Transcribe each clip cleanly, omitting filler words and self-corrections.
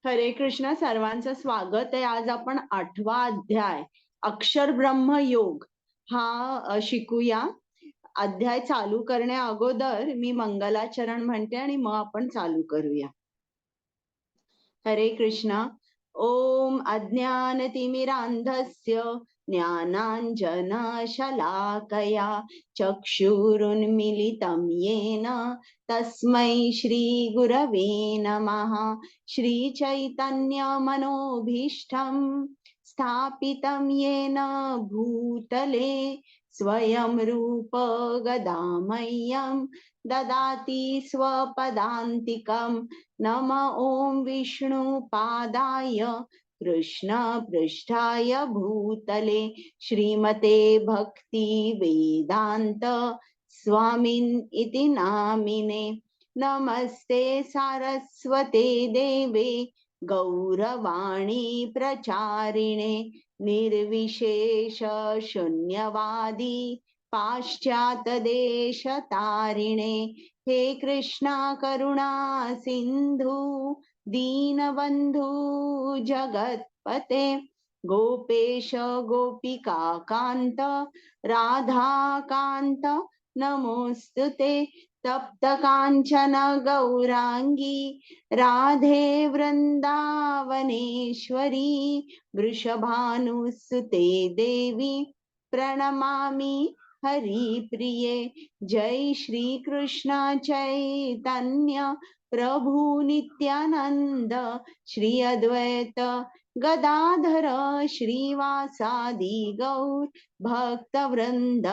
हरे कृष्ण. सर्वांचं स्वागत आहे. आज आपण 8वा अध्याय अक्षर ब्रह्म योग हा शिकूया. अध्याय चालू करण्या अगोदर मी मंगलाचरण म्हणते आणि मग आपण चालू करूया. हरे कृष्ण. ओम अज्ञानतिमिरान्धस्य ज्ञानाञ्जनशलाकया चक्षुरुन्मीलितं येन तस्मै श्रीगुरवे नमः. श्रीचैतन्यमनोभीष्टं स्थापितं येन भूतले स्वयं रूप गदामह्यं ददाति स्वपदान्तिकं. नम ओं विष्णुपादाय कृष्ण पृष्ठाय भूतले श्रीमते भक्ति वेदांत स्वामिन् इति नामिने. नमस्ते सारस्वते देवे गौरवाणी प्रचारिणे निर्विशेष शून्यवादी पाश्चात्य देश तारिणे. हे कृष्णा करुणा सिंधु दीनबंधु जगत्पते गोपेश गोपिका कांत राधा कांत नमोस्तुते. तप्त कांचन गौरांगी राधे वृंदावनेश्वरी वृषभानुसुते देवी प्रणमामि हरिप्रिये. जय श्री कृष्ण चैतन्य प्रभु नित्यानंद श्री अद्वैत गदाधर श्रीवासादि गौर भक्त वृंद.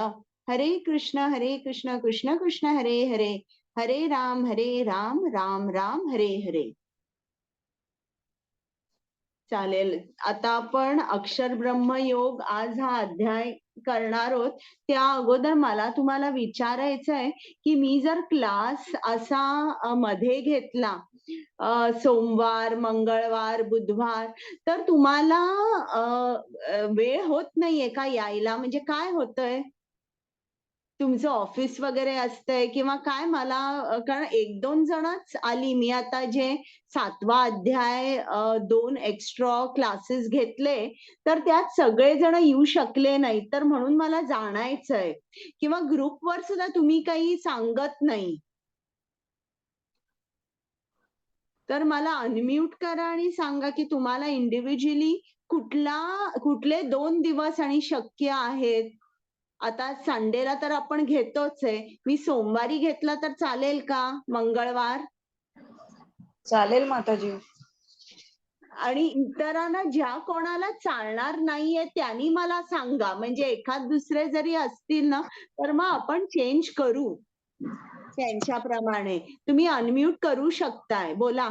हरे कृष्ण कृष्ण कृष्ण हरे हरे, हरे राम राम राम हरे हरे. चालेल. आता आपण अक्षर ब्रह्म योग आज हा अध्याय करणार आहोत. त्या अगोदर मला तुम्हाला विचारायचं आहे की मी जर क्लास असा मध्ये घेतला सोमवार मंगळवार बुधवार तर तुम्हाला वेळ होत नाहीये का यायला? म्हणजे काय होतंय, तुमचं ऑफिस वगैरे असतंय किंवा काय? मला कारण 1-2 जणच आली. मी आता जे 7वा अध्याय 2 एक्स्ट्रा क्लासेस घेतले तर त्यात सगळेजण येऊ शकले नाही, तर म्हणून मला जाणायचंय. किंवा ग्रुपवर सुद्धा तुम्ही काही सांगत नाही, तर मला अनम्यूट करा आणि सांगा की तुम्हाला इंडिव्हिज्युअली कुठले 2 दिवस आणि शक्य आहेत. आता संडेला तर आपण घेतोच आहे. मी सोमवारी घेतला तर चालेल का? मंगळवार चालेल माताजी. आणि इतरांना ज्या कोणाला चालणार नाहीये त्यांनी मला सांगा. म्हणजे एखाद दुसरे जरी असतील ना तर मग आपण चेंज करू त्यांच्याप्रमाणे. तुम्ही अनम्यूट करू शकताय, बोला.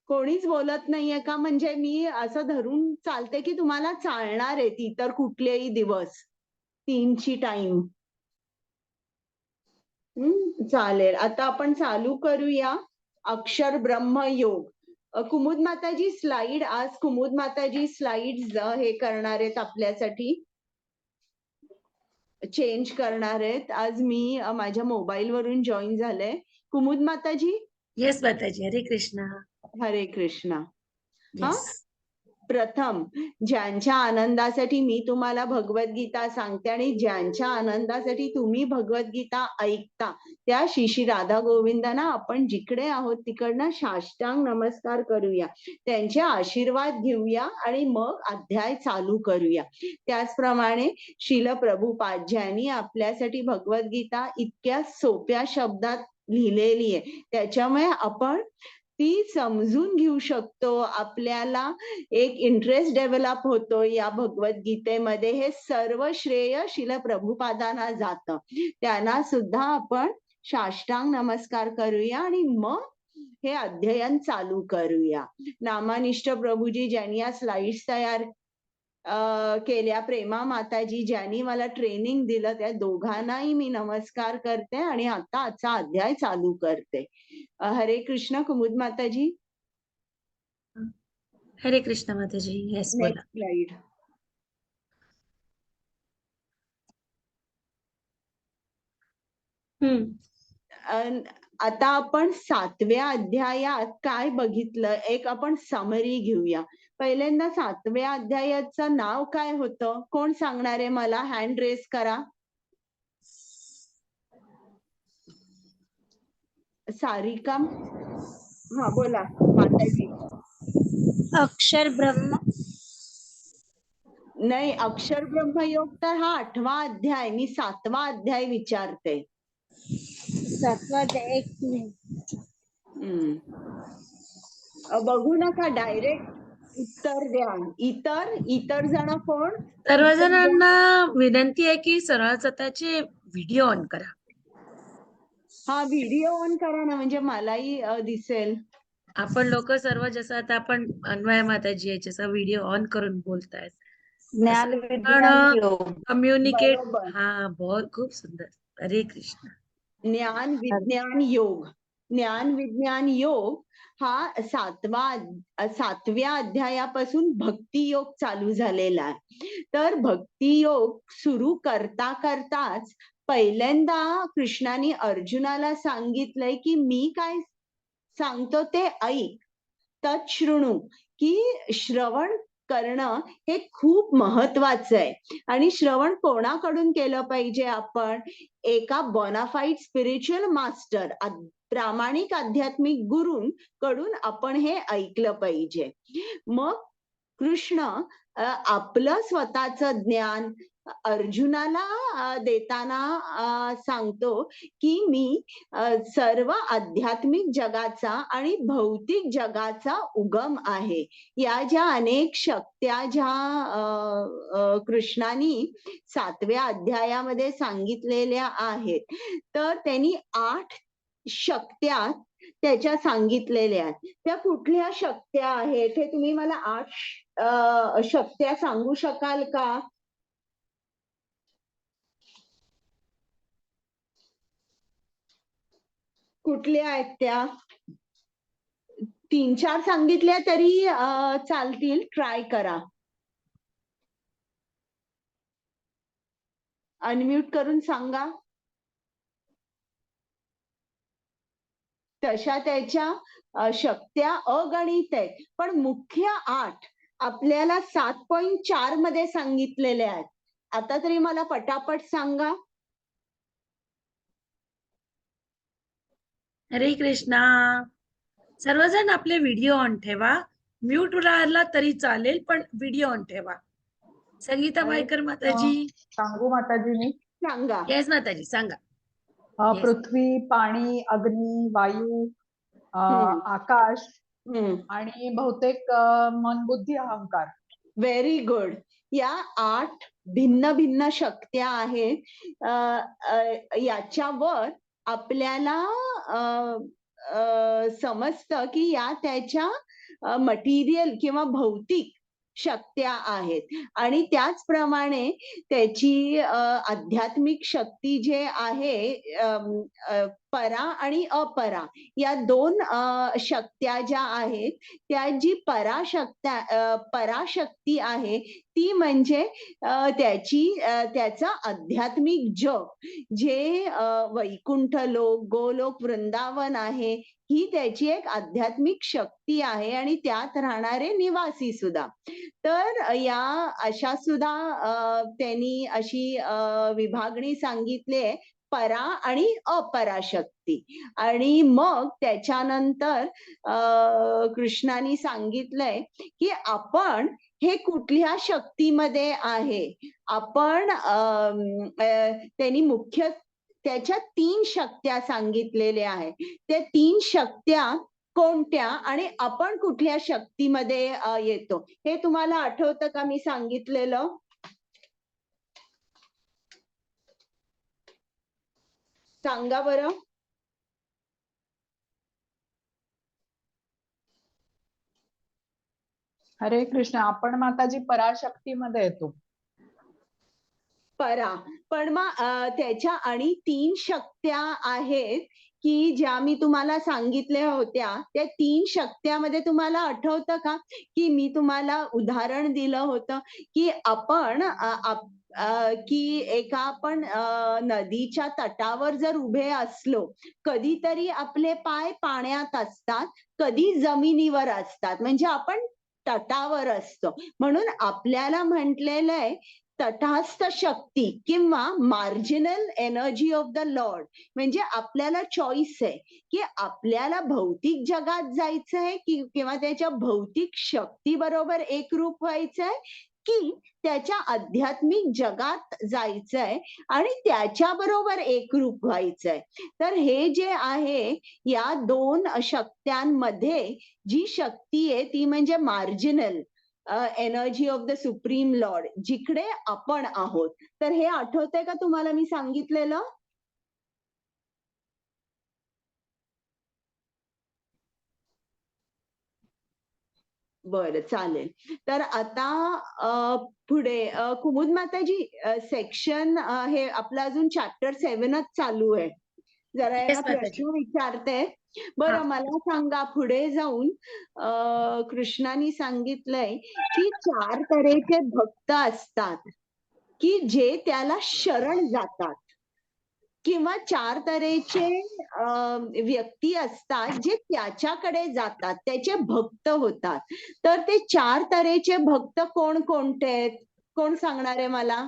कोणीच बोलत नाहीये का? म्हणजे मी असं धरून चालते की तुम्हाला चालणार आहे इतर कुठलेही दिवस 3ची टाइम. चालेल. आता आपण चालू करूया अक्षर ब्रह्म योग. कुमुद माताजी स्लाइड, आज कुमुद माताजी स्लाइड्स हे करणार आहेत आपल्यासाठी, चेंज करणार आहेत. आज मी माझ्या मोबाईल वरून जॉईन झाले. कुमुद माताजी. येस माताजी. हरे कृष्ण. हरे कृष्ण. हा, Yes. प्रथम ज्यांच्या आनंदासाठी मी तुम्हाला भगवद्गीता सांगते आणि ज्यांच्या आनंदासाठी तुम्ही भगवद्गीता ऐकता त्या श्री राधा गोविंदांना आपण जिकडे आहोत तिकडनं साष्टांग नमस्कार करूया, त्यांचे आशीर्वाद घेऊया आणि मग अध्याय चालू करूया. त्याचप्रमाणे श्रील प्रभुपादांनी आपल्यासाठी भगवद्गीता इतक्या सोप्या शब्दात लिहिलेली आहे, त्याच्यामुळे आपण ती समजून घेऊ शकतो. आपल्याला एक इंटरेस्ट डेव्हलप होतो या भगवद्गीतेमध्ये. हे सर्व श्रेय श्रील प्रभुपादांना जातं. त्यांना सुद्धा आपण साष्टांग नमस्कार करूया आणि मग हे अध्ययन चालू करूया. नामानिष्ठ प्रभूजी ज्यांनी या स्लाइड्स तयार केल्या, प्रेमा माताजी ज्यांनी मला ट्रेनिंग दिलं, त्या दोघांनाही मी नमस्कार करते आणि आता आजचा अध्याय चालू करते. हरे कृष्ण. कुमुद माताजी. हरे कृष्ण माताजी. येस, बोला. Next slide. आता आपण 7व्या अध्यायात काय बघितलं, एक आपण समरी घेऊया. पहिल्यांदा 7व्या अध्यायाचं नाव काय होतं? कोण सांगणार आहे मला? हँड रेज करा. सारिका, हा बोला माताजी. अक्षर ब्रह्म नाही, अक्षर ब्रह्मयोग तर हा 8वा अध्याय, मी 7वा अध्याय विचारते. 7वा अध्याय. एक मिनिट. बघू नका, डायरेक्ट उत्तर द्या. इतर जण कोण? सर्वजणांना विनंती आहे की सरळ स्वतःचे व्हिडिओ ऑन करा. हा, व्हिडिओ ऑन करा ना, म्हणजे मलाही दिसेल. आपण लोक सर्व जसं आता आपण अन्वय माताजी आहे जसा व्हिडिओ ऑन करून बोलतायत ज्ञान विज्ञान योग. कम्युनिकेट. बरोबर. हा, बहुत खूप सुंदर. हरे कृष्ण. ज्ञान विज्ञान योग. ज्ञान विज्ञान योग हा 7व्या अध्यायापासून भक्ती योग चालू झालेला आहे. तर भक्ती योग सुरू करता करताच पहिल्यांदा कृष्णाने अर्जुनाला सांगितलंय की मी काय सांगतो ते ऐक, तच्छृणु, की श्रवण करणं हे खूप महत्वाचं आहे. आणि श्रवण कोणाकडून केलं पाहिजे? आपण एका बोनाफाईड स्पिरिच्युअल मास्टर, प्रामाणिक आध्यात्मिक गुरूंकडून आपण हे ऐकलं पाहिजे. मग कृष्ण आपलं स्वतःचं ज्ञान अर्जुनाला देताना सांगतो की मी सर्व आध्यात्मिक जगाचा आणि भौतिक जगाचा उगम आहे. या ज्या अनेक शक्त्या ज्या कृष्णानी 7व्या अध्यायामध्ये सांगितलेल्या आहेत, तर त्यांनी 8 शक्त्या त्याच्या सांगितलेल्या आहेत. त्या कुठल्या शक्त्या आहेत हे तुम्ही मला 8 शक्त्या सांगू शकाल का? कुठल्या आहेत त्या? 3-4 सांगितल्या तरी चालतील, ट्राय करा. अनम्यूट करून सांगा. तशा त्याच्या शक्त्या अगणित आहेत, पण मुख्य 8 आपल्याला 7.4 मध्ये सांगितलेल्या आहेत. आता तरी मला पटापट सांगा. हरे कृष्णा. सर्वजण आपले व्हिडिओ ऑन ठेवा. म्यूट राहिला तरी चालेल पण व्हिडिओ ऑन ठेवा. संगीता वायकर माताजी. सांगू माताजी मी? सांगा. येस माताजी सांगा. Yes. पृथ्वी, पाणी, अग्नी, वायू, आकाश आणि बहुतेक मन, बुद्धी, अहंकार. Very good. या 8 भिन्न भिन्न शक्त्या आहेत. याच्यावर आपल्याला समजतं की या त्याच्या मटेरियल किंवा भौतिक शक्त्या आहेत. आणि त्याचप्रमाणे त्याची आध्यात्मिक शक्ती जे आहे, परा आणि अपरा, या 2 शक्त्या ज्या आहेत, त्या जी पराशक्ती आहे ती म्हणजे त्याचं आध्यात्मिक जग, जे वैकुंठ लोक, गोलोक, वृंदावन आहे, ही त्याची एक आध्यात्मिक शक्ती आहे आणि त्यात राहणारे निवासी सुद्धा. तर या अशा सुद्धा त्यांनी अशी विभागणी सांगितली आहे, परा आणि अपराशक्ती. आणि मग त्याच्यानंतर कृष्णाने सांगितलंय की आपण हे कुठल्या शक्तीमध्ये आहे. आपण त्यांनी मुख्य त्याच्या 3 शक्त्या सांगितलेल्या आहेत. त्या 3 शक्त्या कोणत्या आणि आपण कुठल्या शक्तीमध्ये येतो हे तुम्हाला आठवतं का मी सांगितलेलं? सांगा बरं. हरे कृष्ण. आपण माताजी पराशक्तीमध्ये येतो. परा. पण मग त्याच्या आणि 3 शक्त्या आहेत की ज्या मी तुम्हाला सांगितल्या होत्या. त्या 3 शक्त्यामध्ये तुम्हाला आठवतं का की मी तुम्हाला उदाहरण दिलं होतं की आपण की एका आपण नदीच्या तटावर जर उभे असलो, कधीतरी आपले पाय पाण्यात असतात, कधी जमिनीवर असतात, म्हणजे आपण तटावर असतो. म्हणून आपल्याला म्हटलेलं आहे तटस्थ शक्ती किंवा marginal energy of the Lord. म्हणजे आपल्याला चॉईस आहे की आपल्याला भौतिक जगात जायचंय किंवा त्याच्या भौतिक शक्ती बरोबर एकरूप व्हायचंय, की त्याच्या आध्यात्मिक जगात जायचंय आणि त्याच्याबरोबर एकरूप व्हायचंय. तर हे जे आहे या दोन शक्त्यांमध्ये जी शक्ती आहे ती म्हणजे marginal energy of the supreme Lord, जिकडे आपण आहोत. तर हे आठवतंय का तुम्हाला मी सांगितलेलं? बरं, चालेल. तर आता पुढे कुमुद माताजी, सेक्शन हे आपलं अजून चॅप्टर 7च चालू आहे. जरा Yes, याला माताजी. प्रश्न विचारते. बरं, हा. मला सांगा पुढे जाऊन कृष्णाने सांगितलंय की 4 तऱ्हेचे भक्त असतात की जे त्याला शरण जातात, किंवा 4 तऱ्हेचे व्यक्ती असतात जे त्याच्याकडे जातात, त्याचे भक्त होतात. तर ते 4 तऱ्हेचे भक्त कोणकोणते आहेत? कोण सांगणार आहे मला?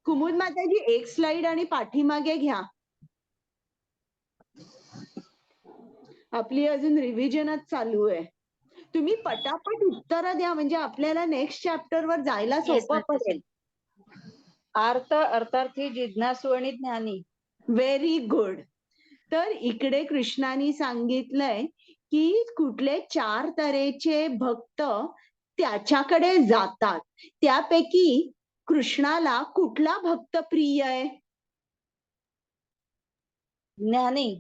कुमुद माताजी, एक स्लाइड आणि पाठीमागे घ्या. आपली अजून रिव्हिजनच चालू आहे. तुम्ही पटापट उत्तरं द्या म्हणजे आपल्याला नेक्स्ट चॅप्टरवर जायला Yes, सोपं माताजी. पडेल. अर्थ अर्थार्थी जिज्ञासू आणि ज्ञानी. Very good. तर इकडे कृष्णाने सांगितलंय की कुठले 4 तऱ्हेचे भक्त त्याच्याकडे जातात. त्यापैकी कृष्णाला कुठला भक्त प्रिय आहे? ज्ञानी.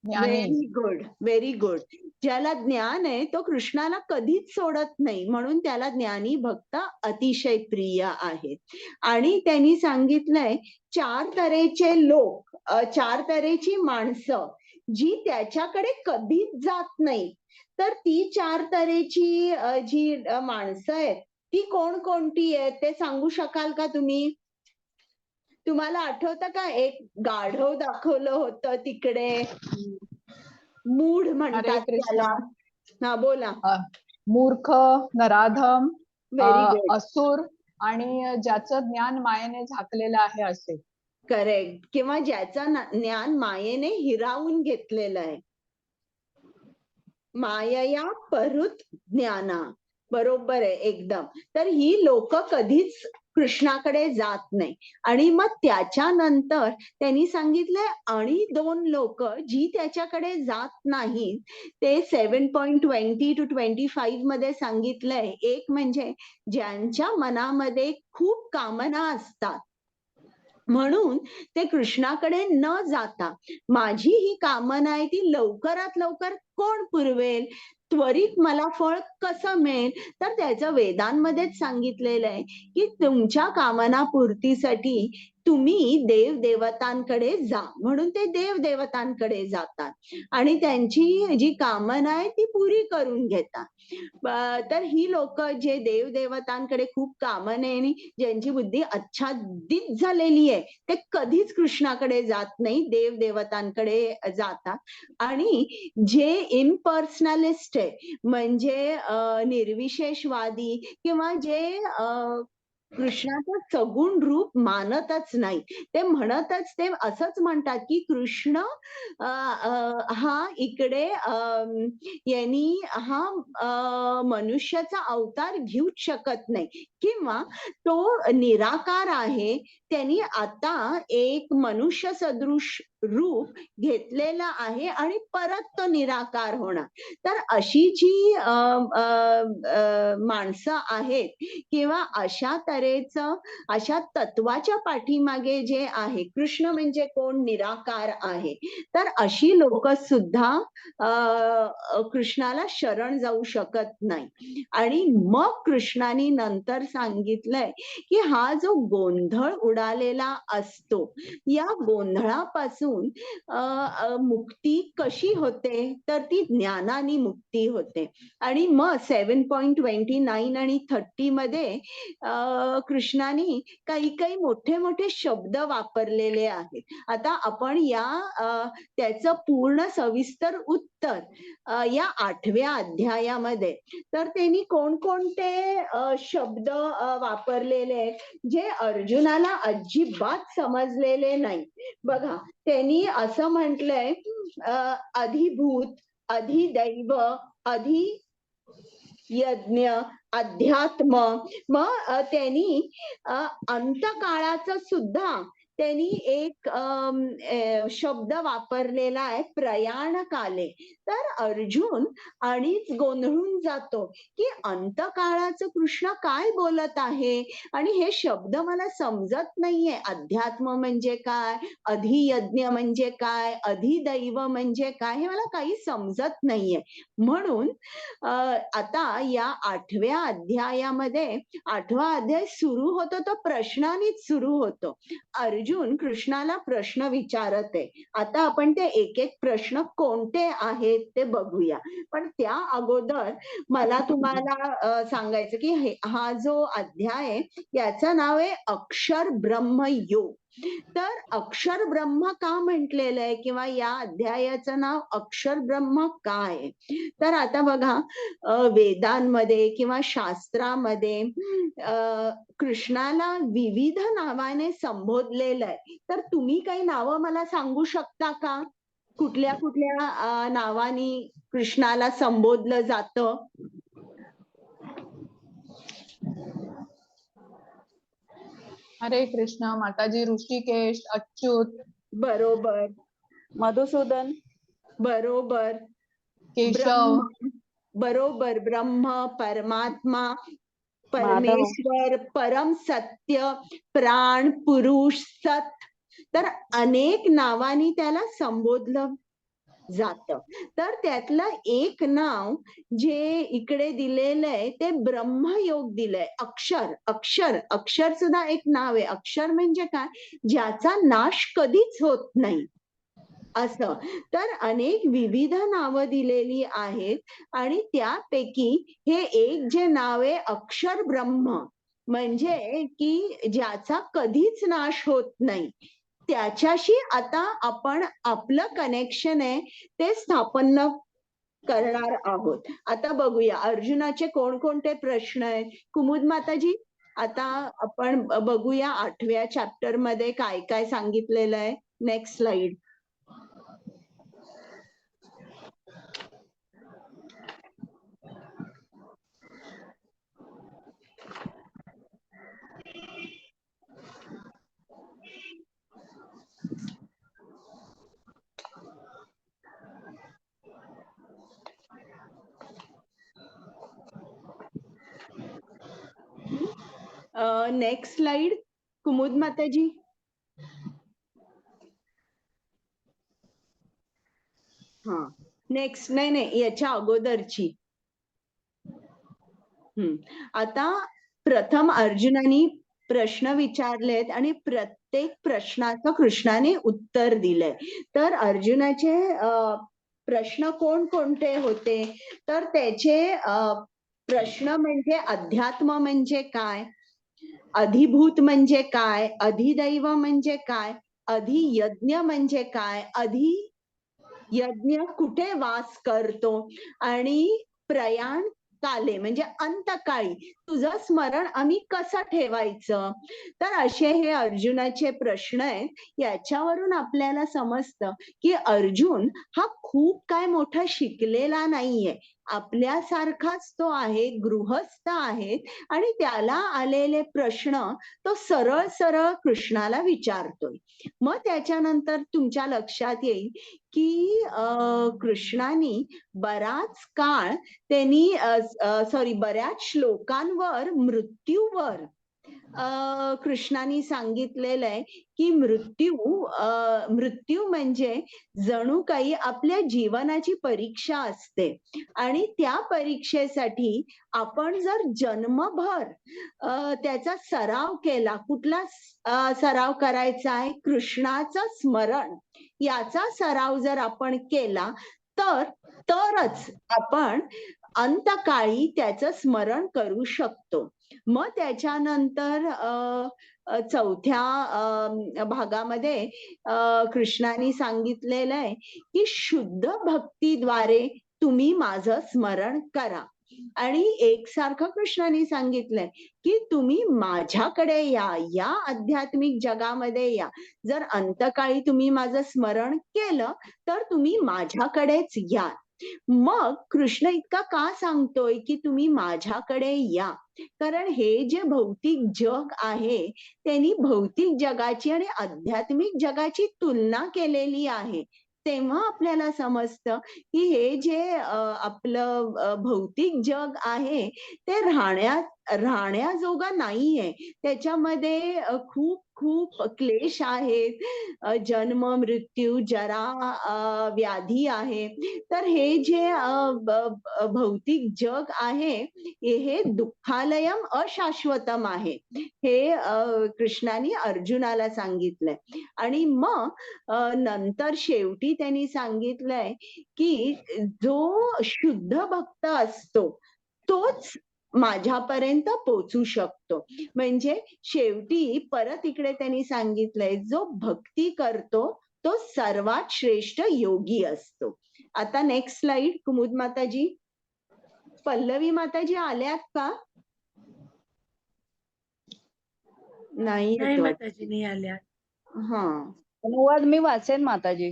ज्ञानी. Very good, very good. ज्याला ज्ञान आहे तो कृष्णाला कधीच सोडत नाही, म्हणून त्याला ज्ञानी भक्त अतिशय प्रिय आहे. आणि त्यांनी सांगितलंय 4 तऱ्हेचे लोक, 4 तऱ्हेची माणसं जी त्याच्याकडे कधीच जात नाही. तर ती 4 तऱ्हेची जी माणसं आहेत ती कोणकोणती आहेत ते सांगू शकाल का तुम्ही? तुम्हाला आठवतं का एक गाढव दाखवलं होतं तिकडे, मूढ हरे म्हणतात कृष्ण. त्याला. हा, बोला. मूर्ख, नराधम, व्हेरी गुड, असुर आणि ज्याचं ज्ञान मायेने झाकलेलं आहे असे. करेक्ट. किंवा ज्याचं ज्ञान मायेने हिरावून घेतलेलं आहे. मायया परुत ज्ञाना. बरोबर आहे एकदम. तर ही लोक कधीच कृष्णाकडे जात नाही. आणि मग त्याच्यानंतर त्यांनी सांगितलंय आणि 2 लोक जी त्याच्याकडे जात नाहीत ते 7.20 to 25 मध्ये सांगितलंय. एक म्हणजे ज्यांच्या मनामध्ये खूप कामना असतात, म्हणून ते कृष्णाकडे न जाता माझी ही कामना आहे ती लवकरात लवकर कोण पुरवेल, त्वरित मला फळ कसं मिळेल. तर त्याचं वेदांमध्येच सांगितलेलं आहे की तुमच्या कामना पूर्तीसाठी तुम्ही देव देवतांकडे जा. म्हणून ते देव देवतांकडे जातात आणि त्यांची जी कामना आहे ती पुरी करून घेतात. तर ही लोक जे देव देवतांकडे खूप कामनेने ज्यांची बुद्धी आच्छादित झालेली आहे ते कधीच कृष्णाकडे जात नाही, देव देवतांकडे जातात. आणि जे इम्पर्सनलिस्ट आहे म्हणजे निर्विशेषवादी किंवा जे कृष्णाचं सगुण रूप मानतच नाही, ते म्हणतच ते असंच म्हणतात की कृष्ण हा इकडे यांनी हा मनुष्याचा अवतार घेऊच शकत नाही किंवा तो निराकार आहे, त्यांनी आता एक मनुष्य सदृश रूप घेतलेला आहे आणि परत तो निराकार होणार. तर अशी जी माणसं आहेत किंवा अशा तऱ्हेचं अशा तत्वाच्या पाठीमागे जे आहे, कृष्ण म्हणजे कोण, निराकार आहे. तर अशी लोक सुद्धा कृष्णाला शरण जाऊ शकत नाही. आणि मग कृष्णाने नंतर सांगितलंय की हा जो गोंधळ बुडालेला असतो. या गोंधळापासून मुक्ती कशी होते, तर ती ज्ञानाने मुक्ती होते. आणि मग 7.29 आणि 30 मध्ये कृष्णाने काही काही मोठे मोठे शब्द वापरलेले आहेत. आता आपण त्याचं पूर्ण सविस्तर उत्तर या 8व्या अध्यायामध्ये, तर त्यांनी कोणकोणते शब्द वापरलेले आहेत जे अर्जुनाला अजिबात समजलेले नाही. बघा, त्यांनी असं म्हटलंय अधिभूत, अधिदैव, अधि यज्ञ, अध्यात्म. मग त्यांनी अंतकाळाचं सुद्धा त्यांनी एक शब्द वापरलेला आहे, प्रयाण काले. तर अर्जुन आणिच गोंधळून जातो की अंतकाळाचं कृष्ण काय बोलत आहे आणि हे शब्द मला समजत नाहीये. अध्यात्म म्हणजे काय, अधियज्ञ म्हणजे काय, अधिदैव म्हणजे काय, हे मला काही समजत नाहीये. म्हणून आता या 8व्या अध्यायामध्ये, 8वा अध्याय सुरू होतो तो प्रश्नानेच सुरू होतो. अर्जुन कृष्णाला प्रश्न विचारत आहे. आता आपण ते एक एक प्रश्न कोणते आहेत ते बघूया. पण त्या अगोदर मला तुम्हाला सांगायचं की हा जो अध्याय आहे याचं नाव आहे अक्षर ब्रह्म योग. तर अक्षर ब्रह्म का म्हटलेलं आहे किंवा या अध्यायाचं नाव अक्षर ब्रह्म काय आहे, तर आता बघा वेदांमध्ये किंवा शास्त्रामध्ये कृष्णाला विविध नावाने संबोधलेलं आहे. तर तुम्ही काही नावं मला सांगू शकता का, कुठल्या कुठल्या नावानी कृष्णाला संबोधलं जातं? हरे कृष्ण माताजी, ऋषिकेश, अच्युत, बरोबर मधुसूदन, बरोबर, केशव, ब्रह्म, बरोबर, ब्रह्म, परमात्मा, परमेश्वर, परम सत्य, प्राण, पुरुष, सत. तर अनेक नावानी त्याला संबोधलं जातं. तर त्यातलं एक नाव जे इकडे दिलेलं आहे ते ब्रह्मयोग दिलंय. अक्षर, अक्षर, अक्षर सुद्धा एक नाव आहे. अक्षर म्हणजे काय, ज्याचा नाश कधीच होत नाही असं. तर अनेक विविध नावं दिलेली आहेत आणि त्यापैकी हे एक जे नाव आहे अक्षर ब्रह्म, म्हणजे की ज्याचा कधीच नाश होत नाही, त्याच्याशी आता आपण आपलं कनेक्शन आहे ते स्थापन करणार आहोत. आता बघूया अर्जुनाचे कोणकोणते प्रश्न आहेत. कुमुद माताजी, आता आपण बघूया 8व्या चॅप्टर मध्ये काय काय सांगितलेलं आहे. Next slide. नेक्स्ट स्लाइड कुमुद माताजी. हा, नेक्स्ट, नाही नाही, याच्या अगोदरची. आता प्रथम अर्जुनाने प्रश्न विचारलेत आणि प्रत्येक प्रश्नाचं कृष्णाने उत्तर दिलंय. तर अर्जुनाचे प्रश्न कोणकोणते होते, तर त्याचे प्रश्न म्हणजे अध्यात्म म्हणजे काय, अधिभूत म्हणजे काय, अधिदैव म्हणजे काय, अधियज्ञ म्हणजे काय, अधियज्ञ कुठे वास करतो, आणि प्रयाण काले म्हणजे अंतकाळी तुझं स्मरण आम्ही कसं ठेवायचं. तर असे हे अर्जुनाचे प्रश्न आहेत. याच्यावरून आपल्याला समजतं की अर्जुन हा खूप काय मोठा शिकलेला नाहीये, आपल्यासारखाच तो आहे, गृहस्थ आहे आणि त्याला आलेले प्रश्न तो सरळ सरळ कृष्णाला विचारतोय. मग त्याच्यानंतर तुमच्या लक्षात येईल की कृष्णाने बराच काळ त्यांनी बऱ्याच श्लोकांवर मृत्यूवर कृष्णाने सांगितलेलं आहे की मृत्यू म्हणजे जणू काही आपल्या जीवनाची परीक्षा असते आणि त्या परीक्षेसाठी आपण जर जन्मभर त्याचा सराव केला, कुठला सराव करायचा आहे, कृष्णाचं स्मरण याचा सराव जर आपण केला तरच आपण अंतकाळी त्याचं स्मरण करू शकतो. मग त्याच्यानंतर चौथ्या भागामध्ये कृष्णाने सांगितलेलं आहे की शुद्ध भक्तीद्वारे तुम्ही माझं स्मरण करा. आणि एकसारखं कृष्णाने सांगितलंय की तुम्ही माझ्याकडे या आध्यात्मिक जगामध्ये या. जर अंतकाळी तुम्ही माझं स्मरण केलं तर तुम्ही माझ्याकडेच या. मग कृष्ण इतका का सांगतोय की तुम्ही माझ्याकडे या? कारण हे जे भौतिक जग आहे त्यांनी भौतिक जगाची आणि आध्यात्मिक जगाची तुलना केलेली आहे. तेव्हा आपल्याला समजतं की हे जे आपलं भौतिक जग आहे ते राहण्याजोगं नाहीये. त्याच्यामध्ये खूप खूप क्लेश आहेत, जन्म, मृत्यू, जरा, व्याधी आहे. तर हे जे भौतिक जग आहे हे दुःखालयम अशाश्वतम आहे. हे कृष्णाने अर्जुनाला सांगितलंय. आणि मग नंतर शेवटी त्यांनी सांगितलंय की जो शुद्ध भक्त असतो तोच माझ्यापर्यंत पोहोचू शकतो. म्हणजे शेवटी परत इकडे त्यांनी सांगितलंय जो भक्ती करतो तो सर्वात श्रेष्ठ योगी असतो. आता नेक्स्ट स्लाइड कुमुद माताजी. पल्लवी माताजी आल्यात का? नाही नाही येत वाटतं. माताजी, नाही आल्या. हा, अनुवाद मी वाचेन माताजी.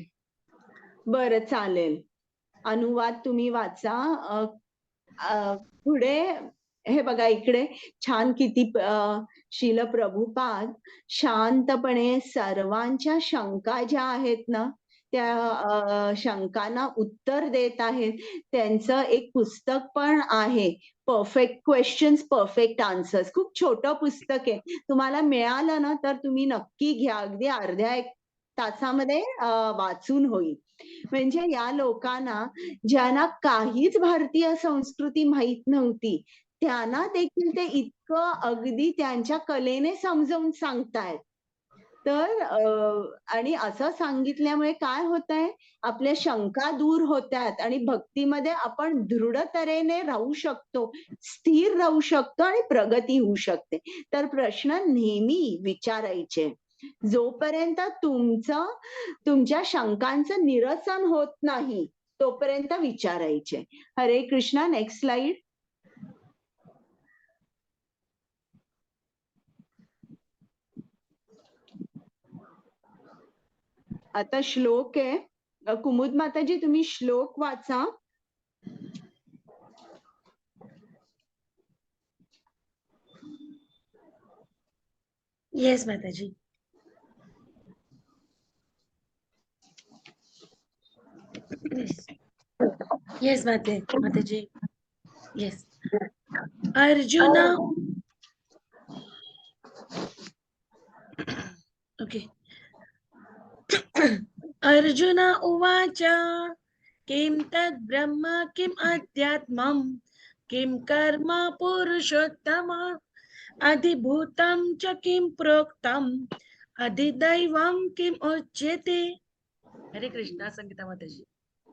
बरं चालेल. अनुवाद तुम्ही वाचा. पुढे हे बघा इकडे छान किती शील प्रभुपाद शांतपणे सर्वांच्या शंका ज्या आहेत ना त्या शंकांना उत्तर देत आहेत. त्यांचं एक पुस्तक पण आहे, परफेक्ट क्वेश्चन्स परफेक्ट आन्सर्स. खूप छोटं पुस्तक आहे. तुम्हाला मिळालं ना तर तुम्ही नक्की घ्या. अगदी अर्ध्या एक तासामध्ये वाचून होईल. म्हणजे या लोकांना ज्यांना काहीच भारतीय संस्कृती माहित नव्हती त्यांना देखील ते इतकं अगदी त्यांच्या कलेने समजावून सांगतायत. तर आणि असं सांगितल्यामुळे काय होतंय, आपल्या शंका दूर होतात आणि भक्तीमध्ये आपण दृढ तऱ्हेने राहू शकतो, स्थिर राहू शकतो आणि प्रगती होऊ शकते. तर प्रश्न नेहमी विचारायचे. जोपर्यंत तुमच्या शंकांचं निरसन होत नाही तोपर्यंत विचारायचे. हरे कृष्णा. Next slide. आता श्लोक आहे. कुमुद माताजी तुम्ही श्लोक वाचा. येस माताजी. येस माताजी. येस. अर्जुन. ओके. अर्जुन उवाच किं तद् ब्रह्म किम् अध्यात्मम् किं कर्म पुरुषोत्तम अधिभूतं च किं प्रोक्तम् अधिदैवं किम् उच्यते. हरे कृष्णा. संगीता माताजी.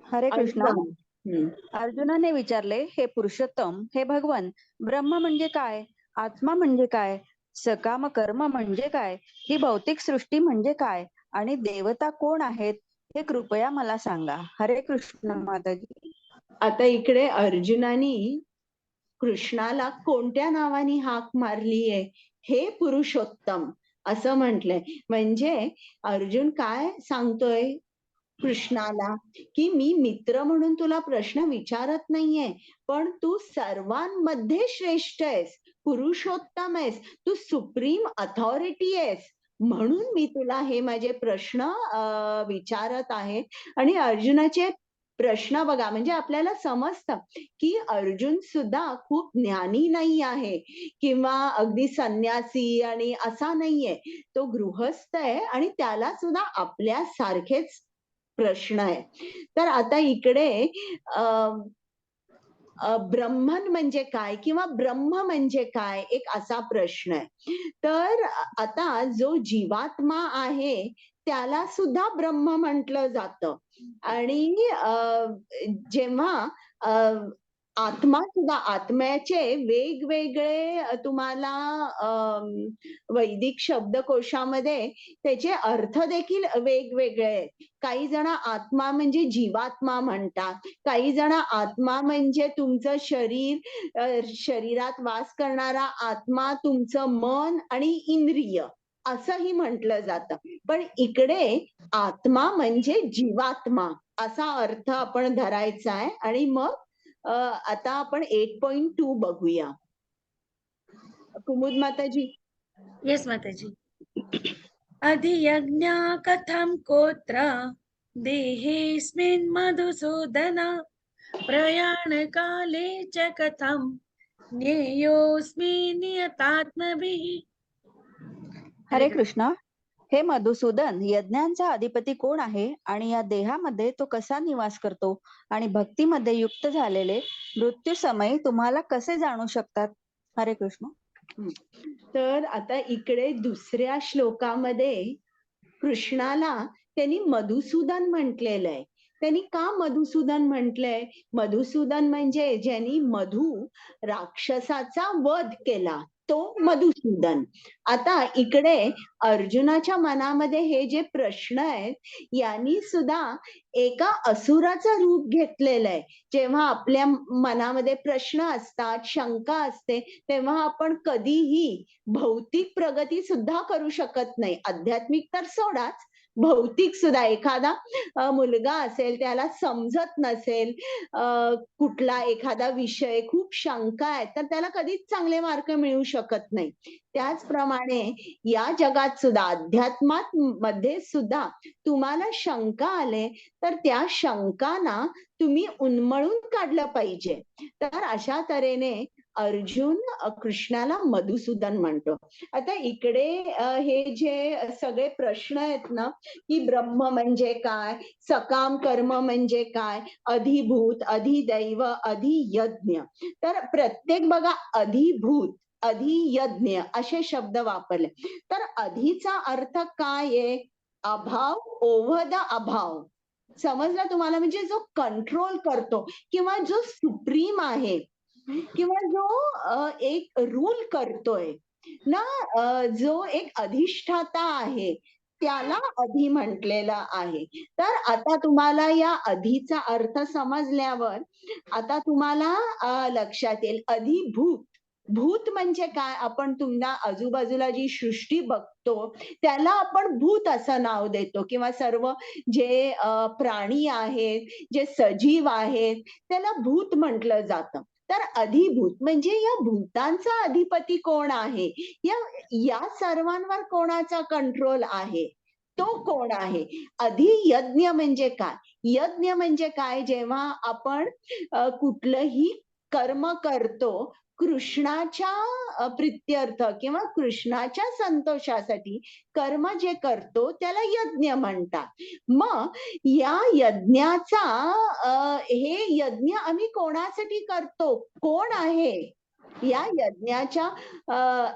हरे कृष्णा. हम्म. अर्जुनाने विचारले, हे पुरुषोत्तम, हे भगवान, ब्रह्म म्हणजे काय, आत्मा म्हणजे काय, सकाम कर्म म्हणजे काय, ही भौतिक सृष्टी म्हणजे काय आणि देवता कोण आहेत हे कृपया मला सांगा. हरे कृष्ण माताजी. आता इकडे अर्जुनानी कृष्णाला कोणत्या नावाने हाक मारली आहे, हे पुरुषोत्तम असं म्हटलंय. म्हणजे अर्जुन काय सांगतोय कृष्णाला की मी मित्र म्हणून तुला प्रश्न विचारत नाहीये, पण तू सर्वांमध्ये श्रेष्ठ आहेस, पुरुषोत्तम आहेस, तू सुप्रीम अथॉरिटी आहेस, म्हणून मी तुला हे माझे प्रश्न विचारत आहे. आणि अर्जुनाचे प्रश्न बघा, म्हणजे आपल्याला समजतं की अर्जुन सुद्धा खूप ज्ञानी नाही आहे किंवा अगदी संन्यासी आणि असा नाहीये. तो गृहस्थ आहे आणि त्याला सुद्धा आपल्या सारखेच प्रश्न आहे. तर आता इकडे ब्रह्मन म्हणजे काय किंवा ब्रह्म म्हणजे काय, एक असा प्रश्न आहे. तर आता जो जीवात्मा आहे त्याला सुद्धा ब्रह्म म्हटलं जातं. आणि जेव्हा आत्मा सुद्धा, आत्म्याचे वेगवेगळे तुम्हाला वैदिक शब्दकोशामध्ये त्याचे अर्थ देखील वेगवेगळे आहेत. काही जण आत्मा म्हणजे जीवात्मा म्हणतात, काही जण आत्मा म्हणजे तुमचं शरीर, शरीरात वास करणारा आत्मा, तुमचं मन आणि इंद्रिय असंही म्हटलं जातं. पण इकडे आत्मा म्हणजे जीवात्मा असा अर्थ आपण धरायचा आहे. आणि मग आता आपण 8.2 बघूया. कुमुद माताजी. येस माताजी. अधियज्ञ कथं कोत्र देहेऽस्मिन् मधुसूदन प्रयाणकाले च कथं ज्ञेयोऽस्मि नियतात्मभिः. हरे कृष्ण. हे मधुसूदन, यज्ञांचा अधिपती कोण आहे आणि या देहामध्ये तो कसा निवास करतो आणि भक्तीमध्ये युक्त झालेले मृत्यू समय तुम्हाला कसे जाणू शकतात? हरे कृष्ण. तर आता इकडे दुसऱ्या श्लोकामध्ये कृष्णाला त्यांनी मधुसूदन म्हटलेलं आहे. त्यांनी का मधुसूदन म्हटलंय? मधुसूदन म्हणजे ज्यांनी मधु राक्षसाचा वध केला तो मधुसूदन. आता इकडे अर्जुनाच्या मनामध्ये हे जे प्रश्न आहेत यांनी सुद्धा एका असुराचं रूप घेतलेलं आहे. जेव्हा आपल्या मनामध्ये प्रश्न असतात, शंका असते, तेव्हा आपण कधीही भौतिक प्रगती सुद्धा करू शकत नाही. आध्यात्मिक तर सोडाच, भौतिक सुद्धा. एखादा मुलगा असेल, त्याला समजत नसेल कुठला एखादा विषय, खूप शंका आहे, तर त्याला कधीच चांगले मार्क मिळू शकत नाही. त्याचप्रमाणे या जगात सुद्धा, अध्यात्मात मध्ये सुद्धा तुम्हाला शंका आले तर त्या शंकांना तुम्ही उन्मळून काढलं पाहिजे. तर अशा तऱ्हेने अर्जुन कृष्णाला मधुसूदन म्हणतो. आता इकडे हे जे सगळे प्रश्न आहेत ना, की ब्रह्म म्हणजे काय, सकाम कर्म म्हणजे काय, अधिभूत, अधिदैव, अधियज्ञ. तर प्रत्येक बघा, अधिभूत, अधियज्ञ असे शब्द वापरले. तर अधिचा अर्थ काय आहे? अभाव, ओव्हर द अभाव. समजला तुम्हाला? म्हणजे जो कंट्रोल करतो किंवा जो सुप्रीम आहे किंवा जो एक रूल करतोय ना, जो एक अधिष्ठाता आहे त्याला अधि म्हटलेलं आहे. तर आता तुम्हाला या अधिचा अर्थ समजल्यावर आता तुम्हाला लक्षात येईल अधिभूत. भूत म्हणजे काय? आपण तुम्हाला आजूबाजूला जी सृष्टी बघतो त्याला आपण भूत असं नाव देतो, किंवा सर्व जे प्राणी आहेत, जे सजीव आहेत, त्याला भूत म्हटलं जातं. तर अधिभूत म्हणजे या भूतांचा अधिपती कोण आहे, या सर्वांवर कोणाचा कंट्रोल आहे, तो कोण आहे. अधियज्ञ म्हणजे काय? यज्ञ म्हणजे काय? जेव्हा आपण कुठलंही कर्म करतो कृष्णाच्या प्रित्यर्थ किंवा कृष्णाच्या संतोषासाठी कर्म जे करतो त्याला यज्ञ म्हणतात. मग या यज्ञाचा हे यज्ञ आम्ही कोणासाठी करतो, कोण आहे? या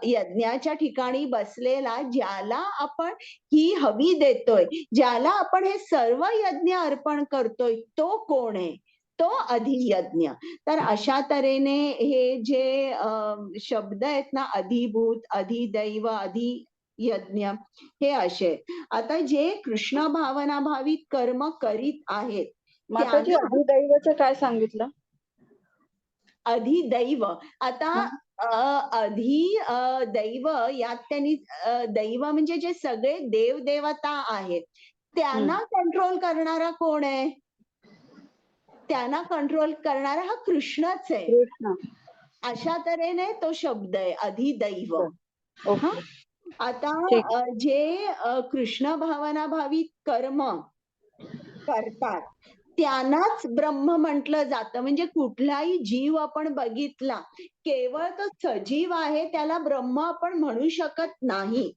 यज्ञाच्या ठिकाणी बसलेला, ज्याला आपण ही हवी देतोय, ज्याला आपण हे सर्व यज्ञ अर्पण करतोय, तो कोण आहे? तो अधियज्ञ. तर अशा तऱ्हेने हे जे शब्द आहेत ना, अधिभूत, अधिदैव, अधियज्ञ, हे असे. आता जे कृष्ण भावनाभावित कर्म करीत आहेत माताजी, त्यांना अधिदैवाचं काय सांगितलं? अधिदैव. आता दैव यात त्यांनी दैव म्हणजे जे सगळे देव देवता आहेत त्यांना कंट्रोल करणारा कोण आहे? त्यांना कंट्रोल करणारा हा कृष्णच आहे. कृष्ण. अशा तऱ्हेने तो शब्द आहे अधिदैव. ओके. आता ठीक. जे कृष्ण भावनाभावित कर्म करतात त्यांनाच ब्रह्म म्हटलं जातं. म्हणजे कुठलाही जीव आपण बघितला, केवळ तो सजीव आहे त्याला ब्रह्म आपण म्हणू शकत नाही.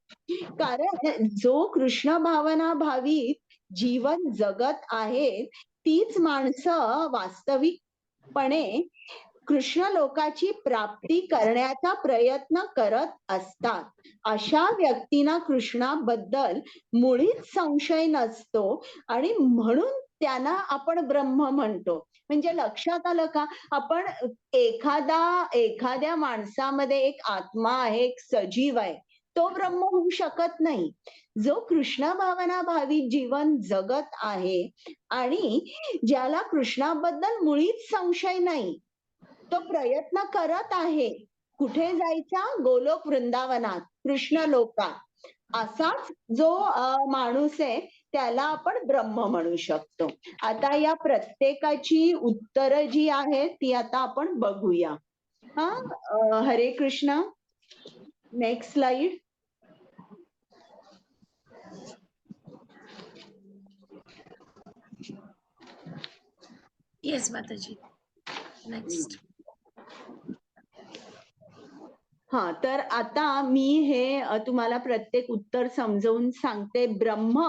कारण जो कृष्ण भावना भावित जीवन जगत आहेत, तीच माणसं वास्तविकपणे कृष्ण लोकाची प्राप्ती करण्याचा प्रयत्न करत असतात. अशा व्यक्तींना कृष्णाबद्दल मुळीच संशय नसतो आणि म्हणून त्यांना आपण ब्रह्म म्हणतो. म्हणजे लक्षात आलं का? आपण एखाद्या माणसामध्ये एक आत्मा आहे, एक सजीव आहे, तो ब्रह्म होऊ शकत नाही. जो कृष्ण भावना भावित जीवन जगत आहे आणि ज्याला कृष्णाबद्दल मुळीच संशय नाही, तो प्रयत्न करत आहे कुठे जायचा? गोलोक वृंदावनात, कृष्ण लोकात. असाच जो माणूस आहे त्याला आपण ब्रह्म म्हणू शकतो. आता या प्रत्येकाची उत्तरं जी आहेत ती आता आपण बघूया. Hare Krishna. Next slide. Yes माताजी. नेक्स्ट. तर आता मी हे तुम्हाला प्रत्येक उत्तर समजावून सांगते. ब्रह्म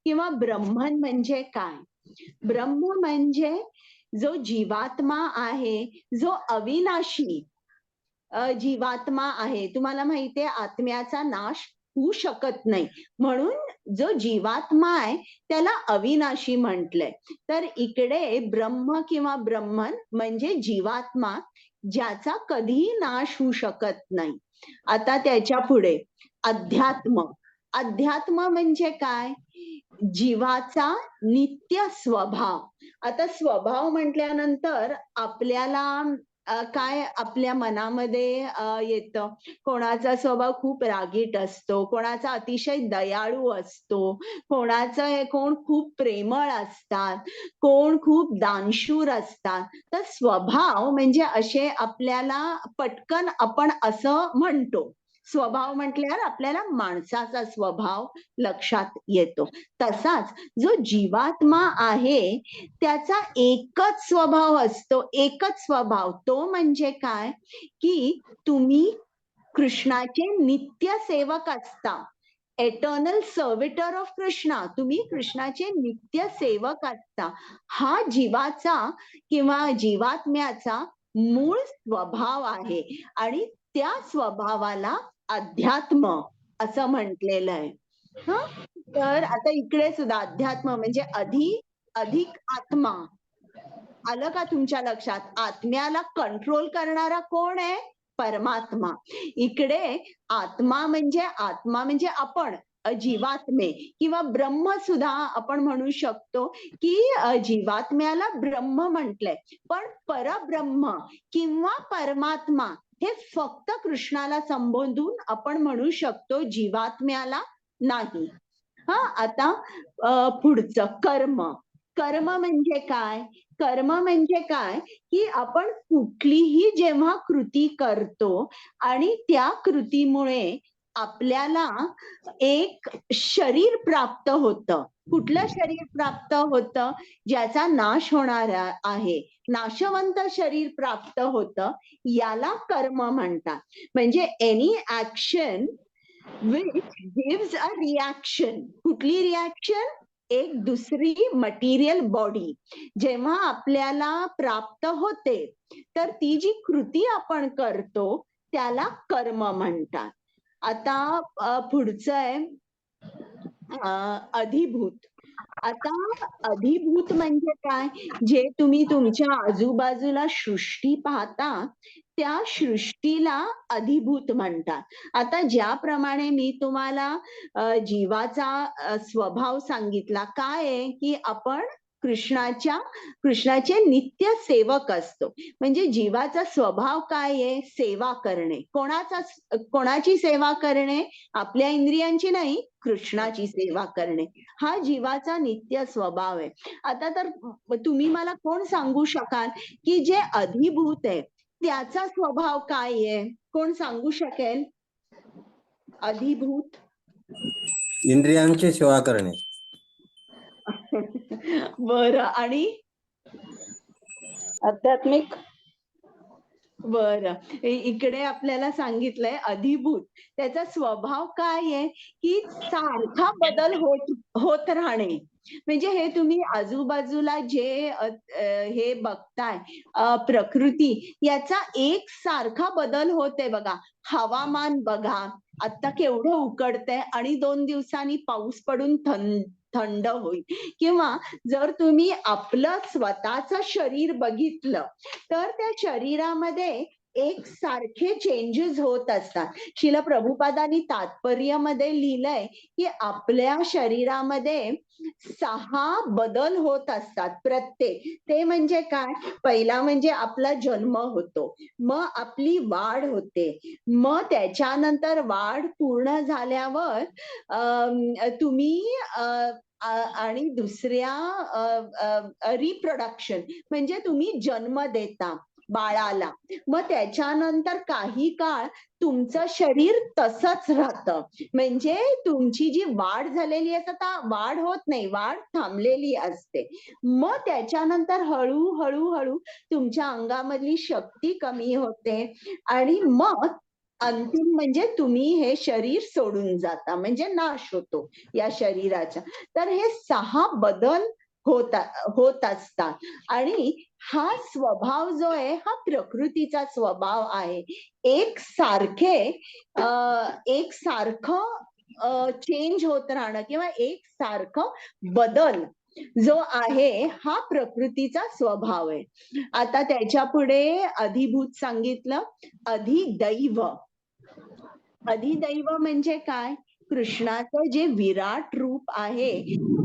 किंवा ब्रह्मन म्हणजे काय? ब्रह्म म्हणजे जो जीवात्मा आहे, जो अविनाशी जीवात्मा आहे. तुम्हाला माहितीये आत्म्याचा नाश होऊ शकत नाही, म्हणून जो जीवात्मा आहे त्याला अविनाशी म्हटलंय. तर इकडे ब्रह्म किंवा ब्रह्मन म्हणजे जीवात्मा, ज्याचा कधीही नाश होऊ शकत नाही. आता त्याच्या पुढे अध्यात्म. अध्यात्म म्हणजे काय? जीवाचा नित्य स्वभाव. आता स्वभाव म्हटल्यानंतर आपल्याला काय आपल्या मनामध्ये येतं? कोणाचा स्वभाव खूप रागीट असतो, कोणाचा अतिशय दयाळू असतो, कोण खूप प्रेमळ असतात, कोण खूप दानशूर असतात. तर स्वभाव म्हणजे असे आपल्याला पटकन आपण असं म्हणतो. स्वभाव म्हटल्यावर आपल्याला माणसाचा स्वभाव लक्षात येतो. तसाच जो जीवात्मा आहे त्याचा एकच स्वभाव असतो, एकच स्वभाव. तो म्हणजे काय? की तुम्ही कृष्णाचे नित्य सेवक असता. Eternal servitor of Krishna. तुम्ही कृष्णाचे नित्य सेवक असता. हा जीवाचा किंवा जीवात्म्याचा मूळ स्वभाव आहे आणि त्या स्वभावाला अध्यात्म असं म्हटलेलं आहे. तर आता इकडे सुद्धा अध्यात्म म्हणजे अधिक आत्मा. आलं का तुमच्या लक्षात? आत्म्याला कंट्रोल करणारा कोण आहे? परमात्मा. इकडे आत्मा म्हणजे आपण जीवात्मे किंवा ब्रह्म सुद्धा आपण म्हणू शकतो की जीवात्म्याला ब्रह्म म्हटलंय. पण परब्रह्म किंवा परमात्मा हे फक्त कृष्णाला संबोधून आपण म्हणू शकतो, जीवात्म्याला नाही. आता पुढचं कर्म. कर्म म्हणजे काय? कर्म म्हणजे काय की आपण कुठलीही जेव्हा कृती करतो आणि त्या कृतीमुळे आपल्याला एक शरीर प्राप्त होतं. कुठलं शरीर प्राप्त होतं? ज्याचा नाश होणार आहे, नाशवंत शरीर प्राप्त होतं, याला कर्म म्हणतात. म्हणजे any action which gives a reaction. कुठली रिॲक्शन? एक दुसरी मटेरियल बॉडी जेव्हा आपल्याला प्राप्त होते तर ती जी कृती आपण करतो त्याला कर्म म्हणतात. आता पुढचं आहे अधिभूत. आता अधिभूत म्हणजे काय? जे तुम्ही तुमच्या आजूबाजूला सृष्टी पाहता त्या सृष्टीला अधिभूत म्हणतात. आता ज्याप्रमाणे मी तुम्हाला जीवाचा स्वभाव सांगितला, काय आहे की आपण कृष्णाचे नित्य सेवक असतो. म्हणजे जीवाचा स्वभाव काय आहे? सेवा करणे. कोणाची सेवा करणे? आपल्या इंद्रियांची नाही, कृष्णाची सेवा करणे. हा जीवाचा नित्य स्वभाव आहे. आता तर तुम्ही मला कोण सांगू शकाल की जे अधिभूत आहे त्याचा स्वभाव काय आहे? कोण सांगू शकेल? अधिभूत. इंद्रियांची सेवा करणे. बरं. आणि आध्यात्मिक. बरं. इकडे आपल्याला सांगितलंय अधिभूत. त्याचा स्वभाव काय आहे, की सारखा बदल होत होत राहणे. म्हणजे हे तुम्ही आजूबाजूला जे हे बघताय प्रकृती याचा एक सारखा बदल होते बघा. हवामान बघा, आता केवढं उकडतंय आणि 2 दिवसांनी पाऊस पडून थंड होईल. किंवा जर तुम्ही आपलं स्वतःचं शरीर बघितलं तर त्या शरीरामध्ये एक सारखे चेंजेस होत असतात. शिला प्रभुपादांनी तात्पर्यामध्ये लिहिलंय की आपल्या शरीरामध्ये 6 बदल होत असतात प्रत्येक. ते म्हणजे काय, पहिला म्हणजे आपला जन्म होतो, मग आपली वाढ होते, मग त्याच्यानंतर वाढ पूर्ण झाल्यावर तुम्ही आणि दुसऱ्या रिप्रोडक्शन म्हणजे तुम्ही जन्म देता बाळाला. मग त्याच्यानंतर काही काळ तुमचं शरीर तसंच राहतं. म्हणजे तुमची जी वाढ झालेली असते आता वाढ होत नाही, वाढ थांबलेली असते. मग त्याच्यानंतर हळूहळू तुमच्या अंगामधली शक्ती कमी होते आणि मग अंतिम म्हणजे तुम्ही हे शरीर सोडून जाता, म्हणजे नाश होतो या शरीराचा. तर हे 6 बदल होत असतात आणि हा स्वभाव जो आहे हा प्रकृतीचा स्वभाव आहे. एक सारखं चेंज होत राहणं किंवा एक सारखं बदल जो आहे हा प्रकृतीचा स्वभाव आहे. आता त्याच्या पुढे अधिभूत सांगितलं. अधिदैव. अधिदैव म्हणजे काय, कृष्णाचं जे विराट रूप आहे